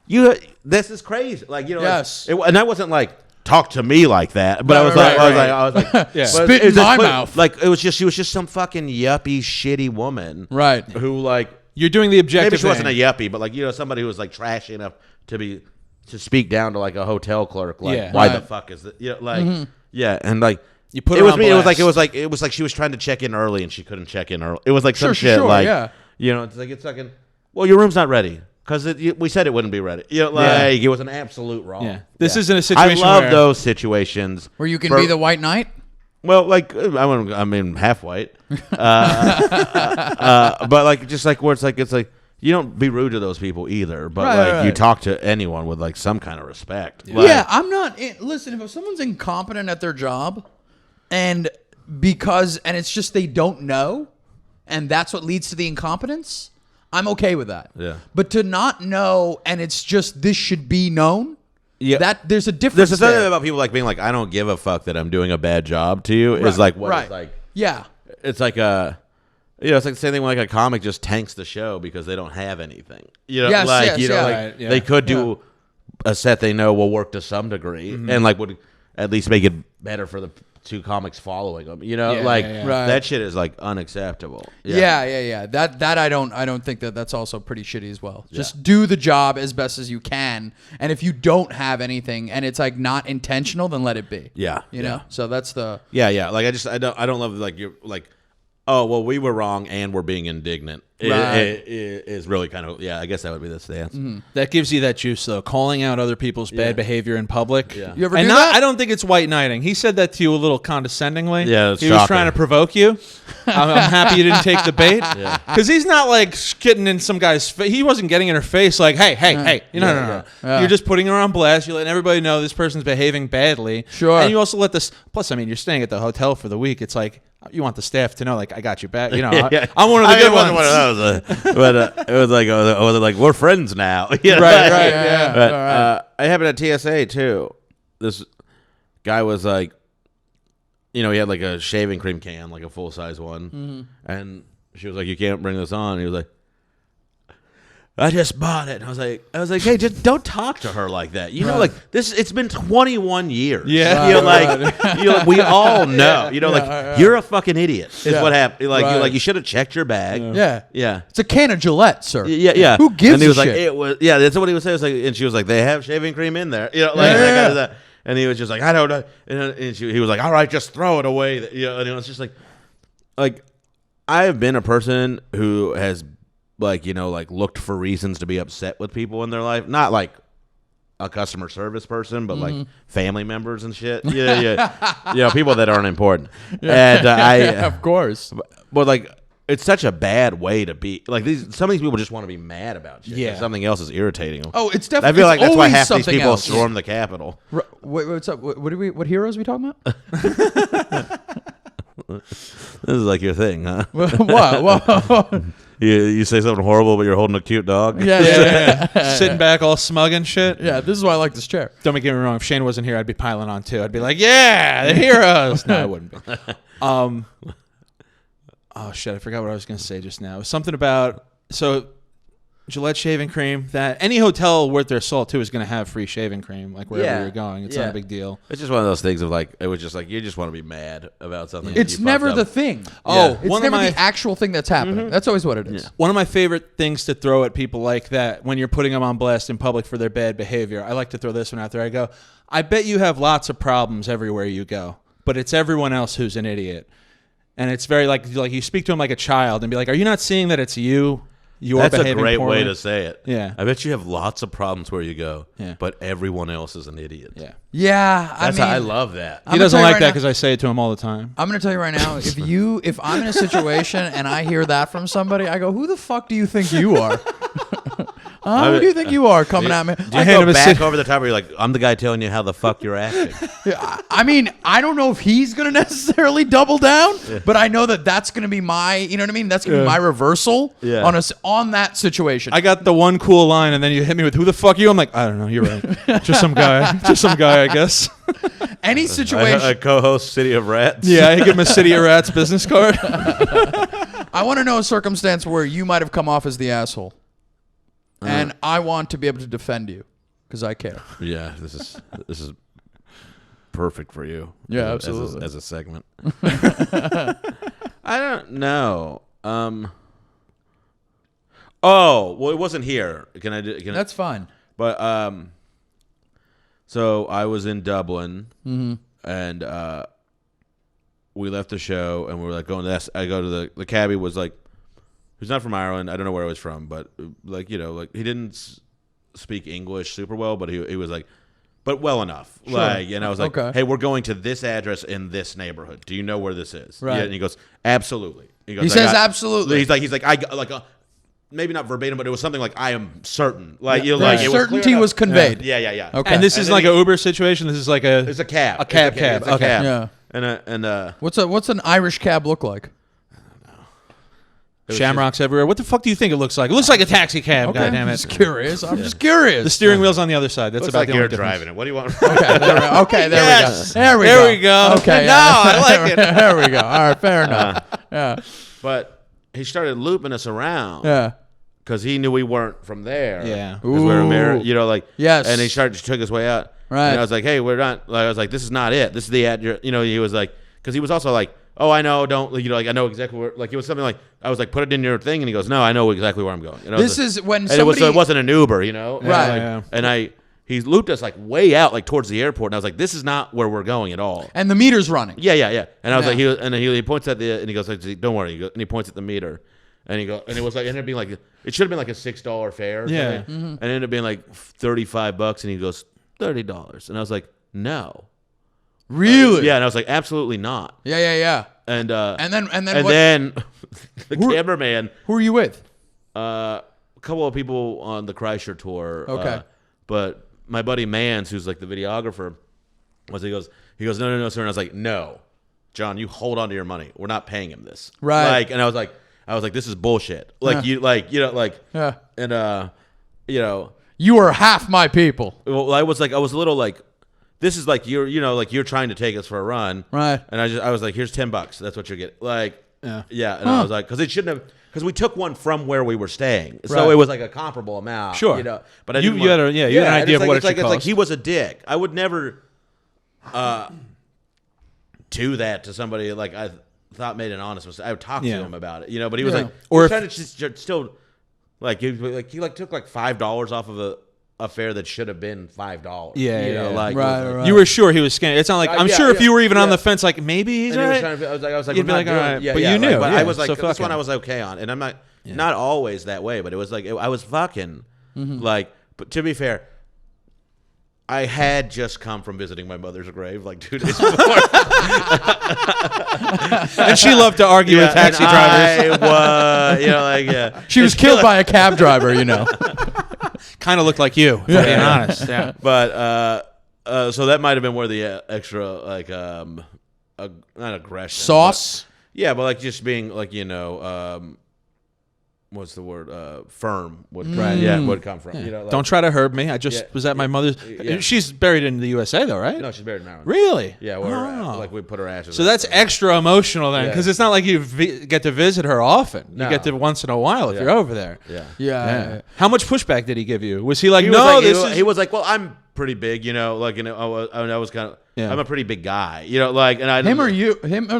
S2: this is crazy. Like,
S1: yes.
S2: And I wasn't like, talk to me like that. But I was like,
S1: spit in my mouth.
S2: Like she was just some fucking yuppie, shitty woman,
S1: right?
S2: Who like
S3: you're doing the objective.
S2: Maybe she wasn't a yuppie, but like somebody who was like trashy enough to speak down to like a hotel clerk, like why the fuck is it? And like
S3: you put her on blast.
S2: It was like she was trying to check in early and she couldn't check in early. It was like some shit like it's like well, your room's not ready because we said it wouldn't be ready. It was an absolute wrong.
S3: Yeah, this isn't a situation.
S2: I love those situations
S1: where you can be the white knight.
S2: Well, like half white, but like just like where it's like. You don't be rude to those people either, but you talk to anyone with like some kind of respect.
S1: I'm not. Listen, if someone's incompetent at their job, and it's just they don't know, and that's what leads to the incompetence, I'm okay with that.
S2: Yeah.
S1: But to not know, and it's just this should be known.
S2: Yeah.
S1: That there's a difference.
S2: There's something about people like being like, I don't give a fuck that I'm doing a bad job to you. Is like what it's like.
S1: Yeah.
S2: It's like it's like the same thing when like a comic just tanks the show because they don't have anything. They could do a set they know will work to some degree and like would at least make it better for the 2 comics following them. That shit is like unacceptable.
S1: Yeah. That I don't think that's also pretty shitty as well. Just do the job as best as you can, and if you don't have anything and it's like not intentional, then let it be.
S2: Yeah.
S1: You know. So that's the
S2: Like I don't love like you're like. Oh, well, we were wrong and we're being indignant. It is really kind of, I guess that would be the stance.
S1: Mm-hmm.
S3: That gives you that juice, though. Calling out other people's bad behavior in public.
S1: Yeah. You ever do that?
S3: I don't think it's white knighting. He said that to you a little condescendingly.
S2: Yeah, it's
S3: He was trying to provoke you. I'm happy you didn't take the bait. Because he's not like getting in some guy's face. He wasn't getting in her face like, hey. No. You're just putting her on blast. You're letting everybody know this person's behaving badly.
S1: Sure.
S3: And you also let this, plus, you're staying at the hotel for the week. It's like, you want the staff to know, like, I got you back. I'm one of the good ones.
S2: One of it was like we're friends now.
S3: Right, yeah.
S2: But, I happened at TSA too. This guy was like, he had like a shaving cream can, like a full size one, and she was like, "You can't bring this on." And he was like, "I just bought it." And I was like, "Hey, just don't talk to her like that." Like this. It's been 21 years.
S3: Yeah,
S2: we all know. You're a fucking idiot. Is what happened. You should have checked your bag.
S1: Yeah. It's a can of Gillette, sir.
S2: Yeah.
S1: Who gives
S2: and he was
S1: a
S2: like,
S1: shit?
S2: It was. Yeah, that's what he was saying. And she was like, "They have shaving cream in there." That kind of that. And he was just like, "I don't know." And he was like, "All right, just throw it away." And it was just like I have been a person who has looked for reasons to be upset with people in their life. Not like a customer service person, but like family members and shit. Yeah. People that aren't important. And
S1: of course.
S2: But it's such a bad way to be. Some of these people just want to be mad about shit.
S3: Yeah.
S2: Something else is irritating them.
S1: Oh, it's definitely.
S2: I feel like that's why half these people
S1: else.
S2: storm the Capitol.
S1: What's up? What heroes are we talking about?
S2: This is like your thing, huh?
S1: What?
S2: You say something horrible, but you're holding a cute dog.
S1: Yeah.
S3: Sitting back all smug and shit.
S1: Yeah, this is why I like this chair.
S3: Don't get me wrong. If Shane wasn't here, I'd be piling on too. I'd be like, "Yeah, the heroes." No, I wouldn't be. Oh shit! I forgot what I was going to say just now. It was something about Gillette shaving cream. That any hotel worth their salt too is going to have free shaving cream, wherever you're going. It's not a big deal.
S2: It's just one of those things of it was just you just want to be mad about something.
S1: It's never the thing.
S3: Oh,
S1: it's never the actual thing that's happening. That's always what it is.
S2: Yeah.
S3: One of my favorite things to throw at people like that when you're putting them on blast in public for their bad behavior. I like to throw this one out there. I go, "I bet you have lots of problems everywhere you go, but it's everyone else who's an idiot." And it's very like you speak to him like a child and be like, "Are you not seeing that it's you?
S2: That's a great way to say it."
S3: Yeah.
S2: I bet you have lots of problems where you go,
S3: Yeah.
S2: but everyone else is an idiot.
S3: Yeah.
S1: Yeah,
S2: I love that.
S3: He doesn't like that because I say it to him all the time.
S1: I'm going to tell you right now, if I'm in a situation and I hear that from somebody, I go, "Who the fuck do you think you are?" Who do you think you are coming at me?
S2: Do you go back over the top where you're like, "I'm the guy telling you how the fuck you're acting"?
S1: I mean, I don't know if he's going to necessarily double down, but I know that that's going to be my, you know what I mean? That's going to be my reversal on that situation.
S3: I got the one cool line, and then you hit me with, "Who the fuck are you?" I'm like, "I don't know. You're right. Just some guy. Just some guy, I guess."
S1: Any situation.
S2: I co-host City of Rats.
S3: Yeah, I give him a City of Rats business card.
S1: I want to know a circumstance where you might have come off as the asshole. And I want to be able to defend you because I care.
S2: Yeah, this is perfect for you.
S1: Yeah, absolutely.
S2: As a segment. I don't know. It wasn't here. Can I?
S1: That's fine.
S2: But so I was in Dublin, and we left the show, and we were like going to. I go to the cabbie was like. He's not from Ireland. I don't know where he was from, but he didn't speak English super well, but he was like, but well enough. Sure. And I was like, "Hey, we're going to this address in this neighborhood. Do you know where this is?"
S1: Right.
S2: Yeah, and he goes, "Absolutely."
S1: He says, "Absolutely."
S2: He's like, maybe not verbatim, but it was something like, "I am certain."
S1: Certainty was conveyed.
S2: Yeah.
S3: Okay. And this is like an Uber situation. This is like
S2: it's a cab.
S3: A cab.
S2: It's a cab.
S1: Yeah.
S2: And
S1: what's an Irish cab look like?
S3: Shamrocks everywhere. What the fuck do you think it looks like? It looks like a taxi cab.
S1: Okay,
S3: Goddamn it!
S1: I'm just curious. The steering
S3: wheel's on the other side. That's
S2: looks
S3: about
S2: like
S3: the
S2: you're
S3: only difference.
S2: driving it. What do you want?
S1: Okay, there
S2: Yes.
S1: we go.
S3: There we go.
S1: Okay.
S3: No, I like it.
S1: There we go. All right, fair enough. Yeah.
S2: But he started looping us around.
S1: Yeah.
S2: Because he knew we weren't from there.
S3: Yeah.
S2: Because we were American,
S1: Yes.
S2: And he took his way out.
S1: Right.
S2: And I was like, "Hey, we're not." I was like, "This is not it. This is the ad." He was like, because he was also like, "Oh, I know. Don't I know exactly where." Like it was something like I was like, "Put it in your thing," and he goes, "No, I know exactly where I'm going."
S1: This is when
S2: and
S1: somebody.
S2: it wasn't an Uber,
S1: Right.
S2: And he looped us way out, towards the airport, and I was like, "This is not where we're going at all."
S1: And the meter's running.
S2: Yeah. And I was like, he points at and he goes like, "Don't worry," and he points at the meter. And he and it was like, it ended up being like, it should have been like a $6 fare.
S3: Yeah.
S2: And it ended up being like $35, and he goes, $30. And I was like, "No."
S1: Really?
S2: Yeah. And I was like, "Absolutely not."
S1: Yeah.
S2: And
S1: then
S2: the cameraman.
S1: Who are you with?
S2: A couple of people on the Kreischer tour.
S1: Okay.
S2: But my buddy Mans, who's like the videographer, he goes, "No, sir." And I was like, "No, John, you hold on to your money. We're not paying him this."
S1: Right.
S2: And I was like, I was like, this is bullshit. Like you and
S1: you are half my people.
S2: Well, I was a little like, this is like you're trying to take us for a run,
S1: right?
S2: And I was like, here's $10. That's what you're getting. Like, yeah. And
S1: Huh.
S2: I was like, because it shouldn't have, because we took one from where we were staying, so it was like a comparable amount.
S3: Sure.
S2: But
S3: you had an idea of what it should cost.
S2: It's like he was a dick. I would never do that to somebody like I thought made an honest mistake. I would talk to him about it, but he was like, or trying to just still like he took like $5 off of a fare that should have been $5.
S1: Right.
S3: You were sure he was scamming. It's not like I'm sure if you were even on the fence, like maybe he's right.
S2: I was like,
S3: you'd be like, all right, but you knew.
S2: But I was like,
S3: so
S2: this one I was okay on, and I'm not always that way, but it was like I was fucking like. But to be fair, I had just come from visiting my mother's grave like 2 days before.
S3: And she loved to argue with taxi drivers.
S1: She was killed by a cab driver,
S3: Kind of looked like you, to be honest. Yeah.
S2: But so that might have been where the extra like not aggression
S1: sauce.
S2: But like just being like what's the word? Firm would would come from.
S3: Don't try to hurt me. I just was at my mother's. She's buried in the USA though, right?
S2: No, she's buried in Ireland.
S3: Really?
S2: Yeah, like we put her ashes.
S3: So that's extra emotional then, because it's not like you get to visit her often. You get to once in a while if you're over there.
S1: Yeah.
S3: How much pushback did he give you? Was he like,
S2: he was like, well, I'm pretty big, I was kind of. Yeah. I'm a pretty big guy, and I
S1: him or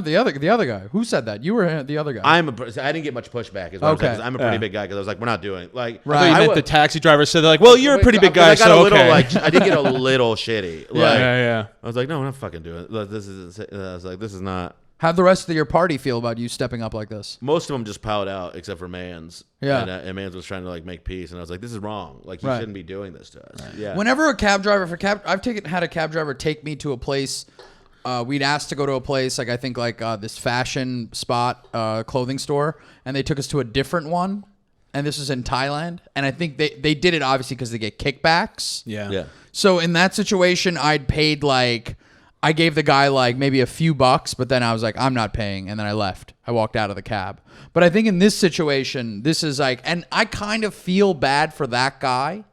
S1: the other guy. Who said that? You were the other guy.
S2: I didn't get much pushback as well. Okay. I'm a pretty big guy because I was like, we're not doing like.
S3: Right. I thought you meant the taxi driver said like, well, you're a pretty big guy, so okay.
S2: I did get a little shitty.
S3: Yeah.
S2: I was like, no, we're not fucking doing it. This is not.
S1: How'd the rest of your party feel about you stepping up like this?
S2: Most of them just piled out, except for Mans.
S1: Yeah.
S2: And Mans was trying to like make peace, and I was like, this is wrong. Like, you shouldn't be doing this to us. Right. Yeah.
S1: Whenever a cab driver I've had a cab driver take me to a place. We'd asked to go to a place like I think like this fashion spot, clothing store, and they took us to a different one. And this is in Thailand, and I think they did it obviously because they get kickbacks.
S2: Yeah.
S1: So in that situation, I'd paid like. I gave the guy like maybe a few bucks, but then I was like, I'm not paying. And then I left. I walked out of the cab. But I think in this situation, this is like, and I kind of feel bad for that guy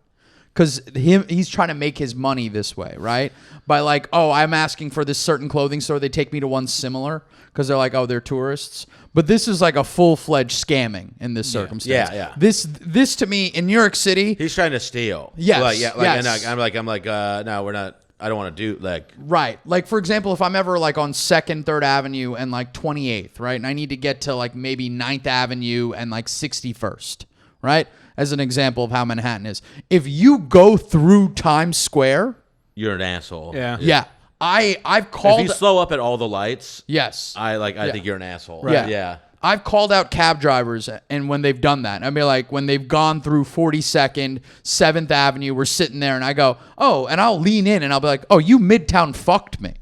S1: because he's trying to make his money this way, right? By like, oh, I'm asking for this certain clothing store. They take me to one similar because they're like, oh, they're tourists. But this is like a full-fledged scamming in this circumstance.
S2: Yeah.
S1: This to me, in New York City.
S2: He's trying to steal.
S1: Yes.
S2: Yes. And I'm like, no, we're not. I don't want to do like
S1: right. Like for example, if I'm ever like on 2nd, 3rd Avenue and like 28th, right, and I need to get to like maybe 9th Avenue and like 61st, right, as an example of how Manhattan is. If you go through Times Square,
S2: you're an asshole.
S1: Yeah. I've called.
S2: If you slow up at all the lights,
S1: yes,
S2: I think you're an asshole.
S1: Right.
S2: Yeah.
S1: I've called out cab drivers, and when they've done that, I mean, like when they've gone through 42nd, 7th Avenue, we're sitting there, and I go, oh, and I'll lean in, and I'll be like, oh, you Midtown fucked me.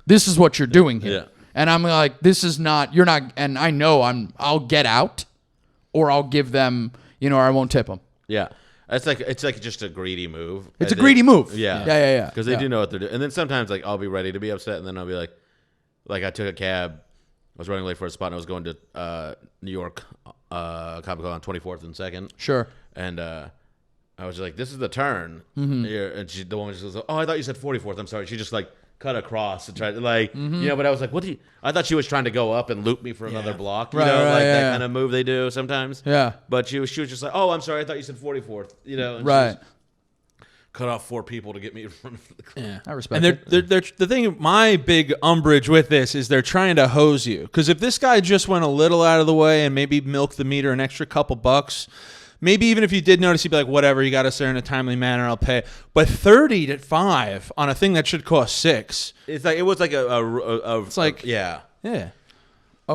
S1: This is what you're doing here.
S2: Yeah.
S1: And I'm like, this is not, you're not, and I know I'll get out, or I'll give them, or I won't tip them.
S2: Yeah. It's like just a greedy move.
S1: It's a greedy move.
S2: Yeah.
S1: Yeah.
S2: Because they do know what they're doing. And then sometimes like I'll be ready to be upset, and then I'll be like I took a cab. I was running late for a spot, and I was going to New York Comic Con on 24th and 2nd.
S1: Sure.
S2: And I was just like, this is the turn. Here. And the woman just goes, oh, I thought you said 44th. I'm sorry. She just like cut across and tried to like, but I was like, what do you, I thought she was trying to go up and loop me for another block, that kind of move they do sometimes.
S1: Yeah.
S2: But she was just like, oh, I'm sorry. I thought you said 44th, and
S1: right.
S2: Cut off 4 people to get me in front of the club.
S1: Yeah, I respect
S3: it. And they're the thing, my big umbrage with this is they're trying to hose you. Because if this guy just went a little out of the way and maybe milked the meter an extra couple bucks, maybe even if you did notice, you'd be like, whatever, you got us there in a timely manner, I'll pay. But 30 to 5 on a thing that should cost 6.
S2: It's like, it was like
S1: a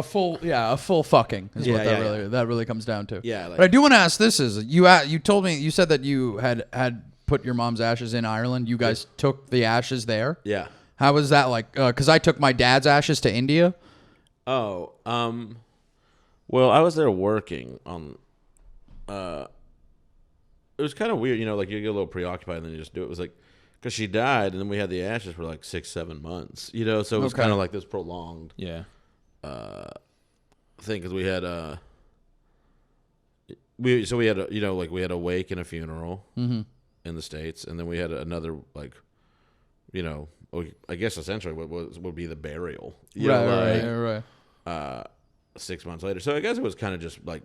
S1: full fucking is what that really comes down to.
S2: Yeah.
S1: But I do want to ask this is, you told me, you said that you had put your mom's ashes in Ireland. You guys took the ashes there?
S2: Yeah.
S1: How was that like? Because I took my dad's ashes to India.
S2: Oh, well, I was there working on. It was kind of weird, like you get a little preoccupied and then you just do it. It was like, because she died and then we had the ashes for like 6-7 months, so it was kind of like this prolonged.
S1: Yeah.
S2: Thing because we had we had a we had a wake and a funeral in the States, and then we had another I guess essentially what would be the burial.
S1: Right.
S2: 6 months later. So I guess it was kind of just like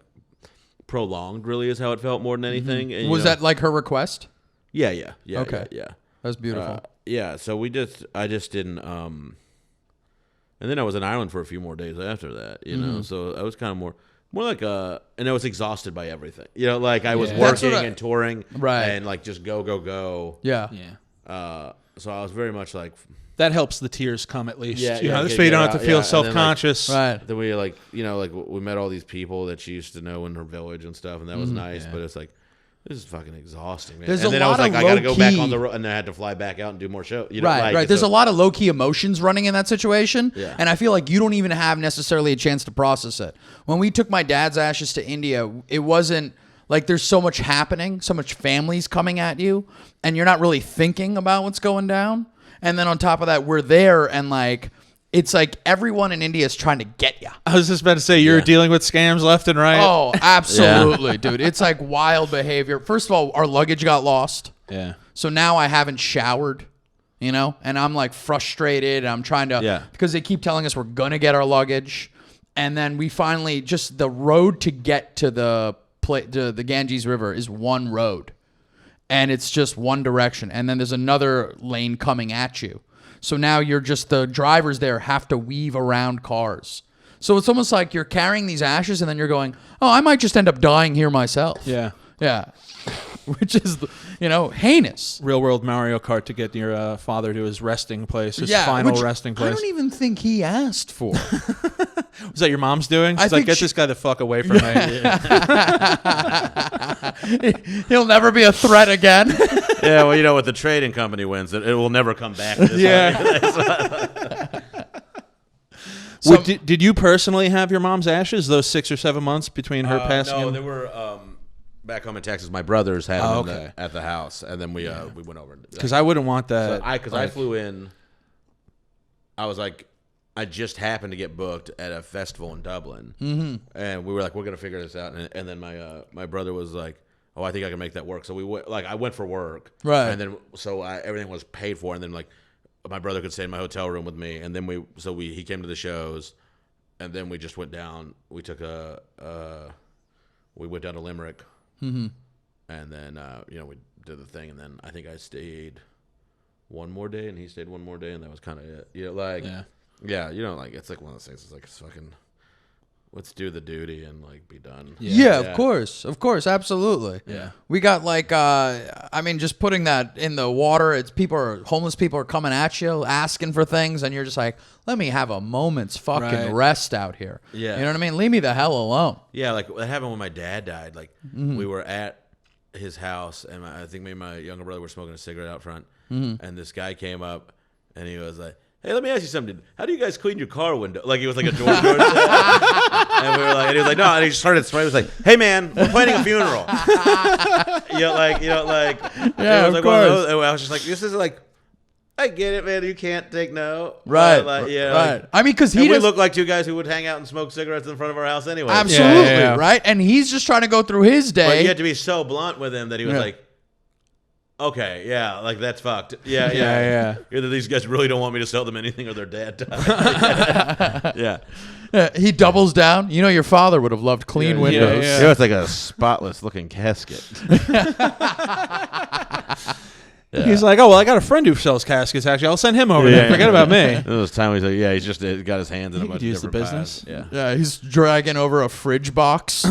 S2: prolonged, really, is how it felt more than anything. And,
S1: was that like her request?
S2: Yeah.
S1: Okay.
S2: Yeah.
S1: That's beautiful.
S2: Yeah. So I just didn't. And then I was in Ireland for a few more days after that. You know, so I was kind of more like and I was exhausted by everything. Like I was working and touring,
S1: right,
S2: and like just go.
S1: Yeah.
S2: So I was very much like.
S3: That helps the tears come at least. This way you don't have to
S2: feel
S3: self-conscious.
S1: Right.
S2: Then we we met all these people that she used to know in her village and stuff, and that was nice. But it's like, this is fucking exhausting, man.
S1: There's
S2: and then
S1: I was like,
S2: I got to go back on the road, and then I had to fly back out and do more shows.
S1: Right. There's a lot of low-key emotions running in that situation, and I feel like you don't even have necessarily a chance to process it. When we took my dad's ashes to India, it wasn't like there's so much happening, so much families coming at you, and you're not really thinking about what's going down. And then on top of that, we're there, and like it's like everyone in India is trying to get you.
S3: I was just about to say you're dealing with scams left and right.
S1: Oh, absolutely, dude. It's like wild behavior. First of all, our luggage got lost.
S3: Yeah.
S1: So now I haven't showered, and I'm like frustrated. I'm trying to because they keep telling us we're gonna get our luggage, and then we finally just the road to get to the Ganges River is one road. And it's just one direction. And then there's another lane coming at you. So now the drivers there have to weave around cars. So it's almost like you're carrying these ashes and then you're going, oh, I might just end up dying here myself.
S3: Yeah.
S1: Yeah. Which is, heinous.
S3: Real world Mario Kart to get your father to his resting place, his final resting place.
S1: I don't even think he asked for.
S3: Was that your mom's doing? She's like, get this guy the fuck away from
S1: me. He'll never be a threat again.
S2: Yeah, well, what the trading company wins, it will never come back.
S3: So, did you personally have your mom's ashes those 6 or 7 months between her passing?
S2: No, they were back home in Texas. My brothers had them at the house, and then we went over.
S3: Because I wouldn't want that.
S2: So I flew in. I was like, I just happened to get booked at a festival in Dublin, and we were like, we're gonna figure this out. And then my brother was like, oh, I think I can make that work. So we went. Like I went for work,
S1: right?
S2: And then everything was paid for, and then like my brother could stay in my hotel room with me, and then he came to the shows, and then we just went down. We took we went down to Limerick. And then we did the thing, and then I think I stayed one more day, and he stayed one more day, and that was kind of it. It's like one of those things. It's like fucking, let's do the duty and like be done.
S1: Yeah, of course, absolutely.
S3: Yeah,
S1: we got like, just putting that in the water. It's homeless people are coming at you, asking for things, and you're just like, let me have a moment's fucking rest out here.
S2: Yeah,
S1: you know what I mean? Leave me the hell alone.
S2: Yeah, like that happened when my dad died. Like we were at his house, and I think me and my younger brother were smoking a cigarette out front, and this guy came up, and he was like, hey, let me ask you something. How do you guys clean your car window? Like, it was like a door. And we were like, and he was like, no. And he started spraying. He was like, hey, man, we're planning a funeral.
S1: Yeah,
S2: of course. I was just like, this is like, I get it, man. You can't take no.
S1: Right.
S2: Right.
S1: I mean, because
S2: we look like two guys who would hang out and smoke cigarettes in front of our house anyway.
S1: Absolutely, right? And he's just trying to go through his day.
S2: But you had to be so blunt with him that he was like, okay, yeah, like that's fucked. Yeah. Either these guys really don't want me to sell them anything, or their dad died. Yeah.
S1: He doubles down. Your father would have loved clean windows.
S2: Yeah. It's like a spotless looking casket.
S3: He's like, oh, well, I got a friend who sells caskets, actually. I'll send him over there. Forget about me.
S2: It was time he's like, he's just got his hands in a bunch of different
S3: business.
S2: pies.
S1: Yeah, he's dragging over a fridge box.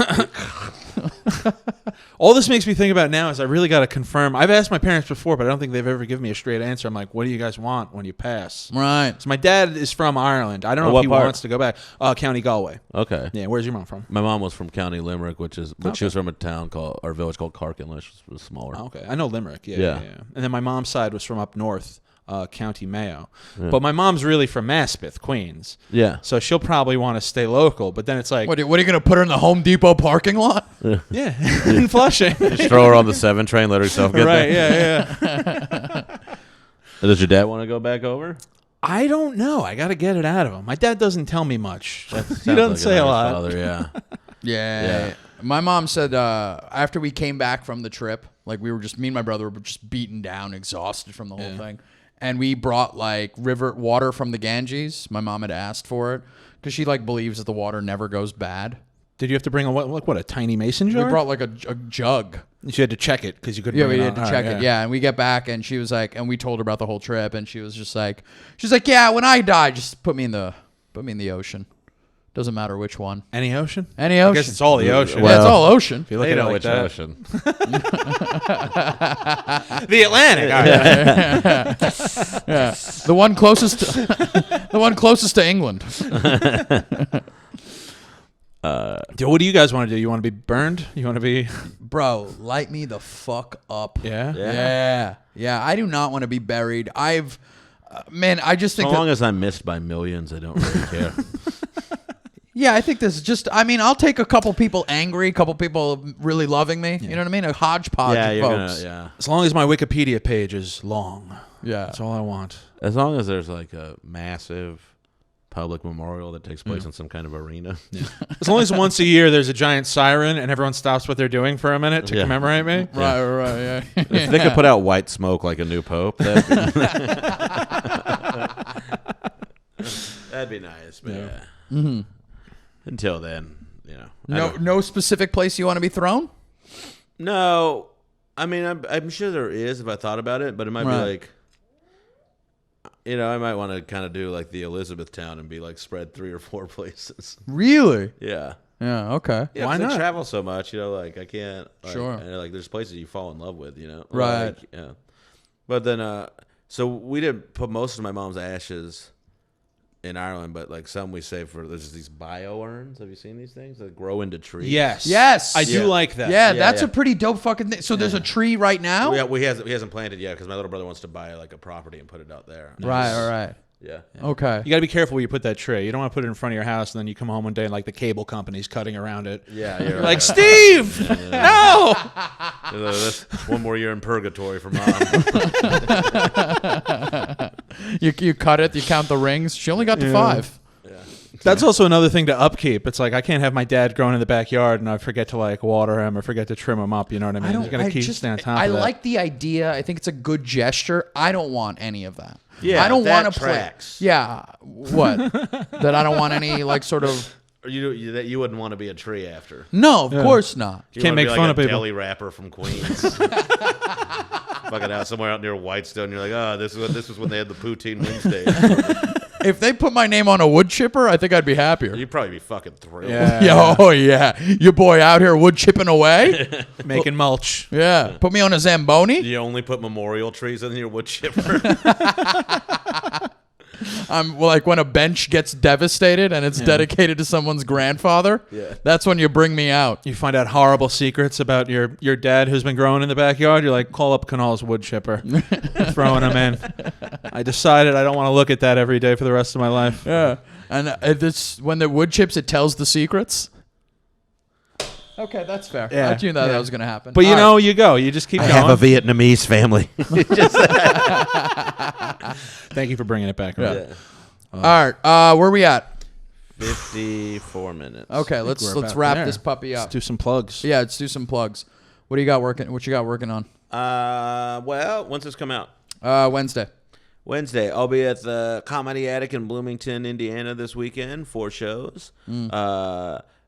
S3: All this makes me think about now is I really got to confirm. I've asked my parents before, but I don't think they've ever given me a straight answer. I'm like, what do you guys want when you pass?
S1: Right.
S3: So my dad is from Ireland. I don't know if he wants to go back. County Galway.
S2: Okay.
S3: Yeah, where's your mom from?
S2: My mom was from County Limerick, she was from a town village called Carkinlish, which was smaller.
S3: Okay. I know Limerick. Yeah. And then my mom's side was from up north. County Mayo. But my mom's really from Maspeth, Queens.
S2: Yeah.
S3: So she'll probably want to stay local, but then it's like...
S1: What are you going to put her in the Home Depot parking lot?
S3: Yeah, in Flushing.
S2: Just throw her on the 7 train, let herself get
S3: there.
S2: Yeah. Does your dad want to go back over?
S3: I don't know. I got to get it out of him. My dad doesn't tell me much. He doesn't say a lot.
S2: Father, yeah.
S1: Yeah. My mom said after we came back from the trip, like me and my brother were just beaten down, exhausted from the whole thing. And we brought like river water from the Ganges. My mom had asked for it because she like believes that the water never goes bad.
S3: Did you have to bring a tiny mason jar?
S1: We brought like a jug.
S3: You had to check it because you couldn't.
S1: Yeah, we had to check it. Yeah, and we get back, and she was like, and we told her about the whole trip, and she was just like, yeah, when I die, just put me in the ocean. Doesn't matter which one.
S3: Any ocean?
S1: Any ocean.
S3: I guess it's all the ocean.
S1: Well, it's all ocean.
S3: If you look at it like that.
S2: Ocean.
S3: The Atlantic.
S1: Yeah. The one closest to England.
S3: What do you guys want to do? You want to be burned? You want to be...
S1: Bro, light me the fuck up.
S3: Yeah?
S1: Yeah. I do not want to be buried. I just think
S2: as long as I'm missed by millions, I don't really care.
S1: Yeah, I think this is just, I'll take a couple people angry, a couple people really loving me. You know what I mean? A hodgepodge of folks.
S3: As long as my Wikipedia page is long.
S1: Yeah.
S3: That's all I want.
S2: As long as there's like a massive public memorial that takes place in some kind of arena.
S3: Yeah. As long as once a year there's a giant siren and everyone stops what they're doing for a minute to commemorate me.
S1: Right, yeah.
S2: If they could put out white smoke like a new pope, that'd be nice. But
S1: Mm-hmm.
S2: Until then,
S1: No specific place you want to be thrown?
S2: No. I mean, I'm sure there is if I thought about it, but it might be like, I might want to kind of do like the Elizabethtown and be like spread 3 or 4 places.
S1: Really?
S2: Yeah.
S1: Yeah, okay.
S2: Yeah,
S3: why not?
S2: I travel so much, like I can't.
S1: Sure.
S2: And, like there's places you fall in love with,
S1: Right.
S2: Like, yeah. But then, so we didn't put most of my mom's ashes in Ireland, but like some we save for, there's these bio urns. Have you seen these things that grow into trees?
S1: Yes.
S3: I do like that.
S1: Yeah, that's a pretty dope fucking thing. So there's a tree right now?
S2: Yeah, he hasn't planted yet because my little brother wants to buy like a property and put it out there.
S1: Right.
S2: Yeah.
S1: Okay.
S3: You got to be careful where you put that tree. You don't want to put it in front of your house and then you come home one day and like the cable company's cutting around it.
S2: Yeah.
S3: You're like, Steve, no.
S2: That's one more year in purgatory for mom.
S1: You cut it, you count the rings. She only got to 5.
S2: Yeah.
S3: That's also another thing to upkeep. It's like I can't have my dad growing in the backyard and I forget to like water him or forget to trim him up. You know what I mean? You got to keep staying on top of that.
S1: I like the idea. I think it's a good gesture. I don't want any of that.
S2: Yeah,
S1: I don't want to
S2: tracks.
S1: play. Yeah, what? That I don't want any like sort of.
S2: Or that you wouldn't want to be a tree after.
S1: No, of course not.
S2: You
S3: can't make
S2: be
S3: fun
S2: like
S3: of people.
S2: Deli rapper from Queens. Fucking out somewhere out near Whitestone. You're like, this was when they had the poutine Wednesday.
S1: If they put my name on a wood chipper, I think I'd be happier.
S2: You'd probably be fucking thrilled.
S1: Yeah. Oh yeah, your boy out here wood chipping away,
S3: making mulch.
S1: Yeah, put me on a Zamboni.
S2: You only put memorial trees in your wood chipper.
S1: I'm like when a bench gets devastated and it's dedicated to someone's grandfather.
S2: Yeah.
S1: That's when you bring me out.
S3: You find out horrible secrets about your dad who's been growing in the backyard. You're like, call up Kunal's wood chipper. Throwing him in. I decided I don't want to look at that every day for the rest of my life.
S1: Yeah. And this when the wood chips, it tells the secrets. Okay, that's fair.
S3: Yeah.
S1: I knew that was going to happen.
S3: But you go. You just keep going.
S2: I have a Vietnamese family.
S3: Thank you for bringing it back.
S1: Yeah. All right. Where are we at?
S2: 54 minutes.
S1: Okay, let's wrap this puppy up.
S3: Let's do some plugs.
S1: Yeah, let's do some plugs. What do you got working? What you got working on?
S2: Well, when's this come out?
S1: Wednesday.
S2: I'll be at the Comedy Attic in Bloomington, Indiana this weekend. 4 shows.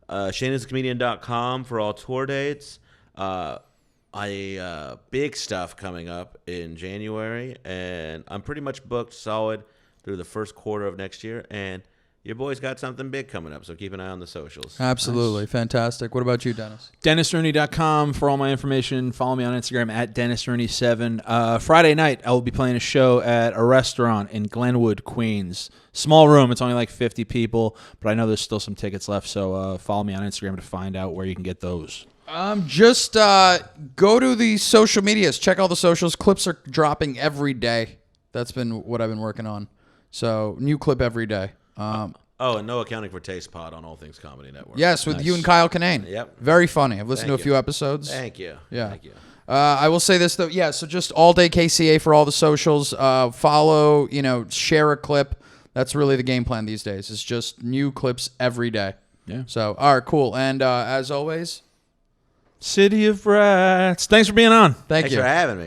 S2: ShaneIsAComedian.com for all tour dates. Big stuff coming up in January, and I'm pretty much booked solid through the first quarter of next year, and your boy's got something big coming up, so keep an eye on the socials.
S1: Absolutely. Nice. Fantastic. What about you, Dennis?
S3: dennisrooney.com for all my information. Follow me on Instagram at dennisrooney7. Friday night, I will be playing a show at a restaurant in Glenwood, Queens. Small room. It's only like 50 people, but I know there's still some tickets left, so follow me on Instagram to find out where you can get those.
S1: Just go to the social medias. Check all the socials. Clips are dropping every day. That's been what I've been working on. So, new clip every day.
S2: And no accounting for Taste Pod on All Things Comedy Network.
S1: Yes, with you and Kyle Kinane.
S2: Yep.
S1: Very funny. I've listened to a few episodes.
S2: Thank you.
S1: Yeah.
S2: Thank you.
S1: I will say this, though. Yeah, so just all day KCA for all the socials. Follow, share a clip. That's really the game plan these days. It's just new clips every day.
S3: Yeah.
S1: So, all right, cool. And as always,
S3: City of Rats. Thanks for being on.
S1: Thanks
S2: for having me.